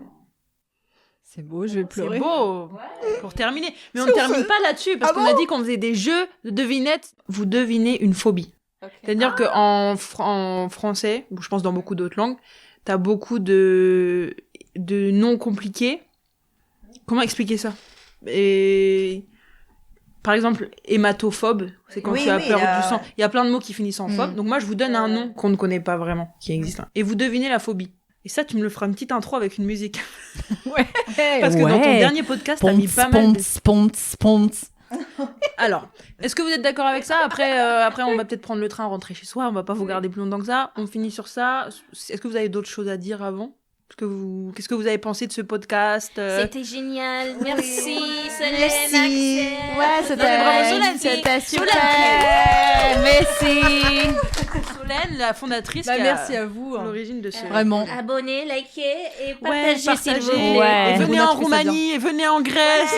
C'est beau, je vais pleurer. C'est beau pour terminer. Mais on ne termine pas là-dessus parce qu'on a dit qu'on faisait des jeux de devinettes. Vous devinez une phobie. Okay. C'est-à-dire qu'en français, ou je pense dans beaucoup d'autres langues, tu as beaucoup de noms compliqués. Comment expliquer ça? Et... Par exemple, hématophobe, c'est quand tu as peur du sang. Il y a plein de mots qui finissent en phobe. Donc moi, je vous donne un nom qu'on ne connaît pas vraiment, qui existe. Et vous devinez la phobie. Et ça, tu me le feras une petite intro avec une musique. Ouais. Parce que dans ton dernier podcast, t'as mis pas mal de... Ponce. Alors, est-ce que vous êtes d'accord avec ça? Après, on va peut-être prendre le train, rentrer chez soi. On va pas vous garder plus longtemps que ça. On finit sur ça. Est-ce que vous avez d'autres choses à dire avant? Qu'est-ce que vous avez pensé de ce podcast? C'était génial. Merci, Solène. Merci. Ouais, c'était super. Merci. Solène, la fondatrice. Merci à vous. L'origine de ce. Vraiment. Abonnez, likez et partagez, s'il vous plaît. Ouais. Et venez en Roumanie, et venez en Grèce.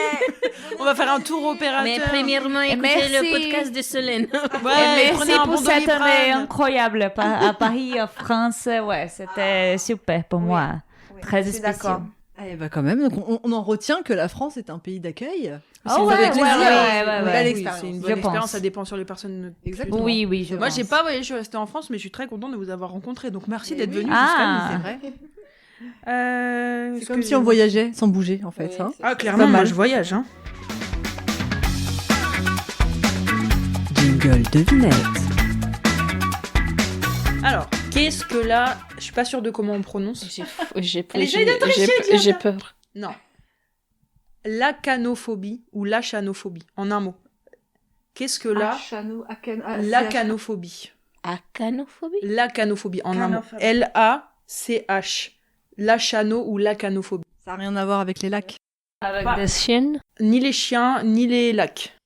On va faire un tour opérateur. Mais premièrement, écoutez le podcast de Solène. Ouais, merci pour cette année incroyable à Paris, en France. Ouais, c'était super pour moi. Oui, Très spécial. Eh ben quand même, donc on en retient que la France est un pays d'accueil. C'est une bonne expérience. C'est une bonne expérience, ça dépend sur les personnes. Exactement. Oui. Moi, j'ai pas voyagé, je suis restée en France, mais je suis très contente de vous avoir rencontré. Donc, merci d'être venu jusqu'à nous. C'est vrai. C'est comme si on voyageait sans bouger, en fait. Oui, Ah, clairement, moi, je voyage. Jingle devinette. Alors, qu'est-ce que là... Je suis pas sûre de comment on prononce. J'ai peur. Non. L'acanophobie ou l'achanophobie, en un mot. Qu'est-ce que là... L'acanophobie. Acanophobie? L'acanophobie, en un mot. L-A-C-H. L'achano ou l'acanophobie. Ça n'a rien à voir avec les lacs. Avec des chiennes? Ni les chiens, ni les lacs.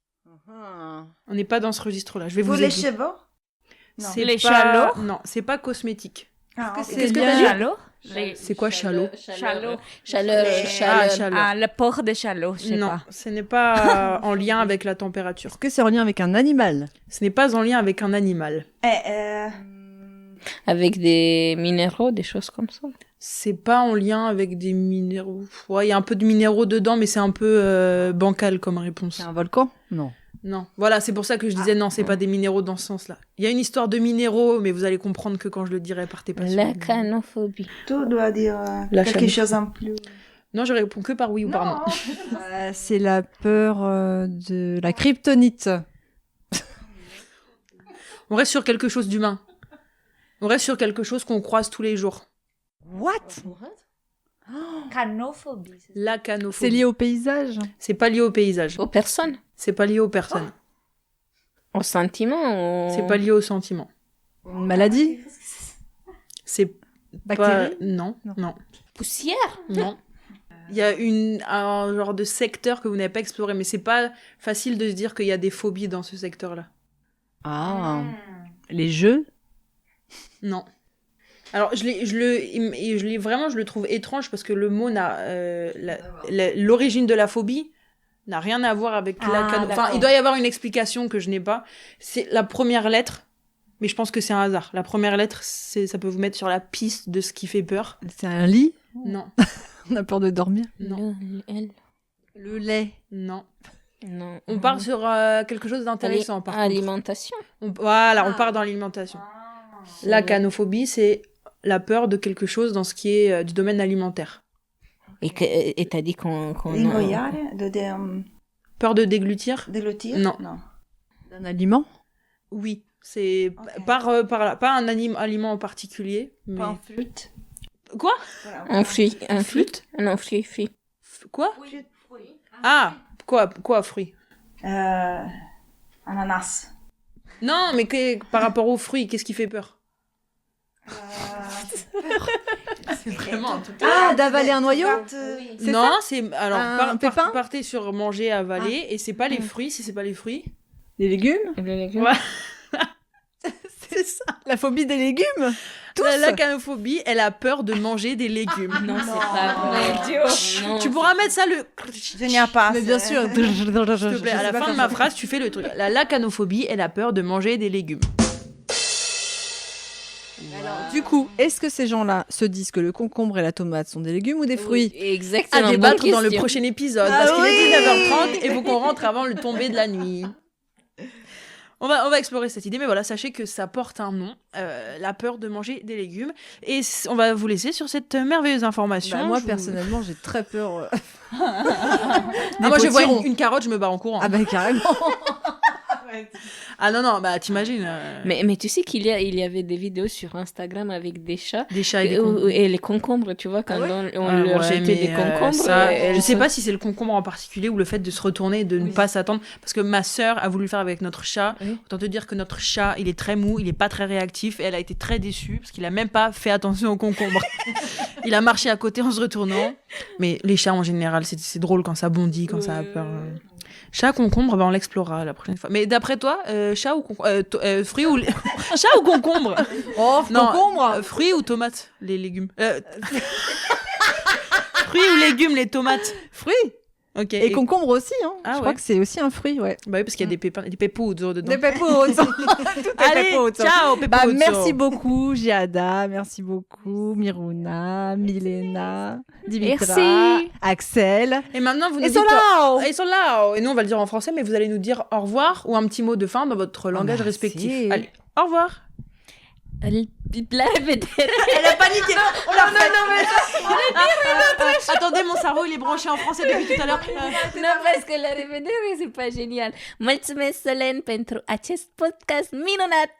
On n'est pas dans ce registre-là. Je vais vous les aider. chevaux? Non. Les chalots? Non, c'est pas cosmétique. Qu'est-ce que Les chalots? C'est quoi chalot? Chalot. Chaleur. Le port des chalots, je sais Non, pas. ce n'est pas en lien avec la température. Est-ce que c'est en lien avec un animal? Ce n'est pas en lien avec un animal. Avec des minéraux, des choses comme ça. C'est pas en lien avec des minéraux. Ouais, il y a un peu de minéraux dedans, mais c'est un peu bancal comme réponse. C'est un volcan? Non. Non. Voilà, c'est pour ça que je disais non, c'est pas des minéraux dans ce sens-là. Il y a une histoire de minéraux, mais vous allez comprendre que quand je le dirai, partez pas sur... L'acanophobie. Tu dois dire quelque chose en plus. Non, je réponds que par oui ou par non. C'est la peur de la kryptonite. On reste sur quelque chose d'humain. On reste sur quelque chose qu'on croise tous les jours. What? Canophobie. L'acanophobie. C'est lié au paysage? C'est pas lié au paysage. Aux personnes? C'est pas lié aux personnes. Aux sentiments? C'est pas lié aux sentiments. Une maladie? C'est Bactéries? pas... Non. Poussière? Non. Il y a un genre de secteur que vous n'avez pas exploré, mais c'est pas facile de se dire qu'il y a des phobies dans ce secteur-là. Ah. Les jeux? Non. Alors, je le trouve étrange parce que le mot l'origine de la phobie n'a rien à voir avec Enfin, il doit y avoir une explication que je n'ai pas. C'est la première lettre, mais je pense que c'est un hasard. La première lettre, ça peut vous mettre sur la piste de ce qui fait peur. C'est un lit? Non. On a peur de dormir? Non. Le lait? Non. Non. On part sur quelque chose d'intéressant, par contre. Alimentation. On part dans l'alimentation. La canophobie, c'est la peur de quelque chose dans ce qui est du domaine alimentaire. Et t'as dit qu'on Peur de déglutir? Déglutir? Non. D'un aliment? Oui. C'est pas un aliment en particulier. Mais... Pas en flûte? Quoi? Un fruit. Un flûte? Non, fruit. Quoi? Ah, quoi, fruit? Ananas. Non, mais par rapport aux fruits, qu'est-ce qui fait peur? C'est vraiment un truc. Ah, d'avaler un noyau? Non, c'est alors un pépin? partez sur manger, avaler, et c'est pas les fruits. Si c'est pas les fruits, Les légumes? ouais. C'est ça. La phobie des légumes? La canophobie, elle a peur de manger des légumes. Non, c'est pas vrai. Non. Tu pourras mettre ça Je n'y a pas. Mais bien sûr. S'il te plaît, à la fin de ma phrase, tu fais le truc. La canophobie, elle a peur de manger des légumes. Alors, du coup, est-ce que ces gens-là se disent que le concombre et la tomate sont des légumes ou des fruits? Exactement. À débattre bonne dans le question. prochain épisode, parce qu'il est 19h30 et il faut qu'on rentre avant le tomber de la nuit. On va explorer cette idée, mais voilà, sachez que ça porte un nom, la peur de manger des légumes. Et on va vous laisser sur cette merveilleuse information. Moi, personnellement, j'ai très peur. Moi, je vois une carotte, je me barre en courant. Ah bah carrément. Ah non, bah t'imagines. Mais tu sais qu'il y avait des vidéos sur Instagram avec des chats. Des chats et des concombres. Et les concombres, tu vois, quand on leur jetait des concombres. Je sais pas si c'est le concombre en particulier ou le fait de se retourner et de ne pas s'attendre. Parce que ma sœur a voulu le faire avec notre chat. Autant te dire que notre chat, il est très mou, il est pas très réactif et elle a été très déçue parce qu'il a même pas fait attention aux concombres. Il a marché à côté en se retournant. Mais les chats en général, c'est drôle quand ça bondit, quand ça a peur. Chat, concombre, on l'explorera la prochaine fois. Mais d'après toi, chat ou fruits ou chat ou concombre? Oh, non, concombre. Fruits ou tomates, les légumes. Fruits ou légumes, les tomates? Fruits. Et concombre aussi, hein. Ah, je crois que c'est aussi un fruit, ouais. Bah oui, parce qu'il y a des pepuzzo dedans. Des pepuzzo. Allez, ciao, pepuzzo. Merci beaucoup, Giada. Merci beaucoup, Miruna, Milena, Dimitra, merci. Axel. Et maintenant, vous nous Et dites... Solao. Et Solao. Et nous, on va le dire en français, mais vous allez nous dire au revoir ou un petit mot de fin dans votre langage respectif. Allez, au revoir. La répéter. Elle a paniqué. On l'a refait. Attendez, mon cerveau, il est branché en français depuis tout à l'heure. Nu, parce că la revedere e super genial. Mulțumesc, Solen, pentru acest podcast minunat.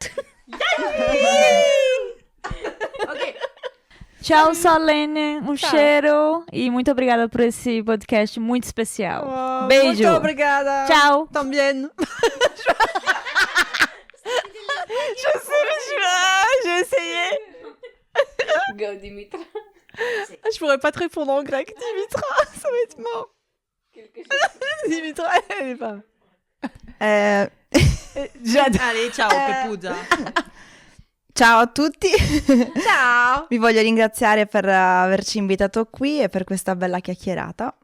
Ok. Tchau, Solene. Um cheiro. E muito obrigada por esse podcast muito especial. Oh, Beijo. Muito obrigada. Ciao. Tambien. Je sais, j'ai essayé. Go, Dimitra. Je pourrais pas te répondre en grec, Dimitra. Ça va être mort. Dimitra, elle est pas. J'adore. Allez, ciao, Pepuzza. Ciao a tutti. Ciao. Vi voglio ringraziare per averci invitato qui e per questa bella chiacchierata.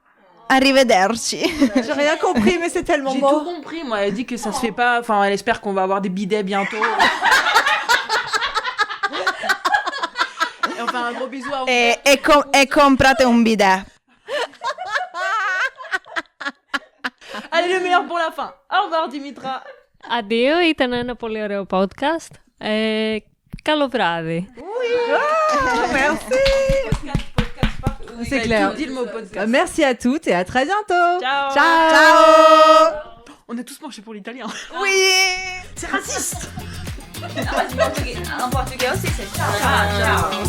Arrivederci. J'ai rien compris, mais c'est tellement J'ai beau. tout compris, moi. Elle dit que ça se fait pas. Enfin, elle espère qu'on va avoir des bidets bientôt. Et on fait un gros bisou à E comprate un bidet. Allez, le meilleur pour la fin. Au revoir, Dimitra. Αντίο, ήταν ένα πολύ ωραίο podcast. Καλό βράδυ. Merci. C'est clair. Dis le mot podcast. Merci à toutes et à très bientôt. Ciao. Ciao. On a tous penché pour l'italien. Oui. C'est raciste. En portugais aussi, c'est ciao.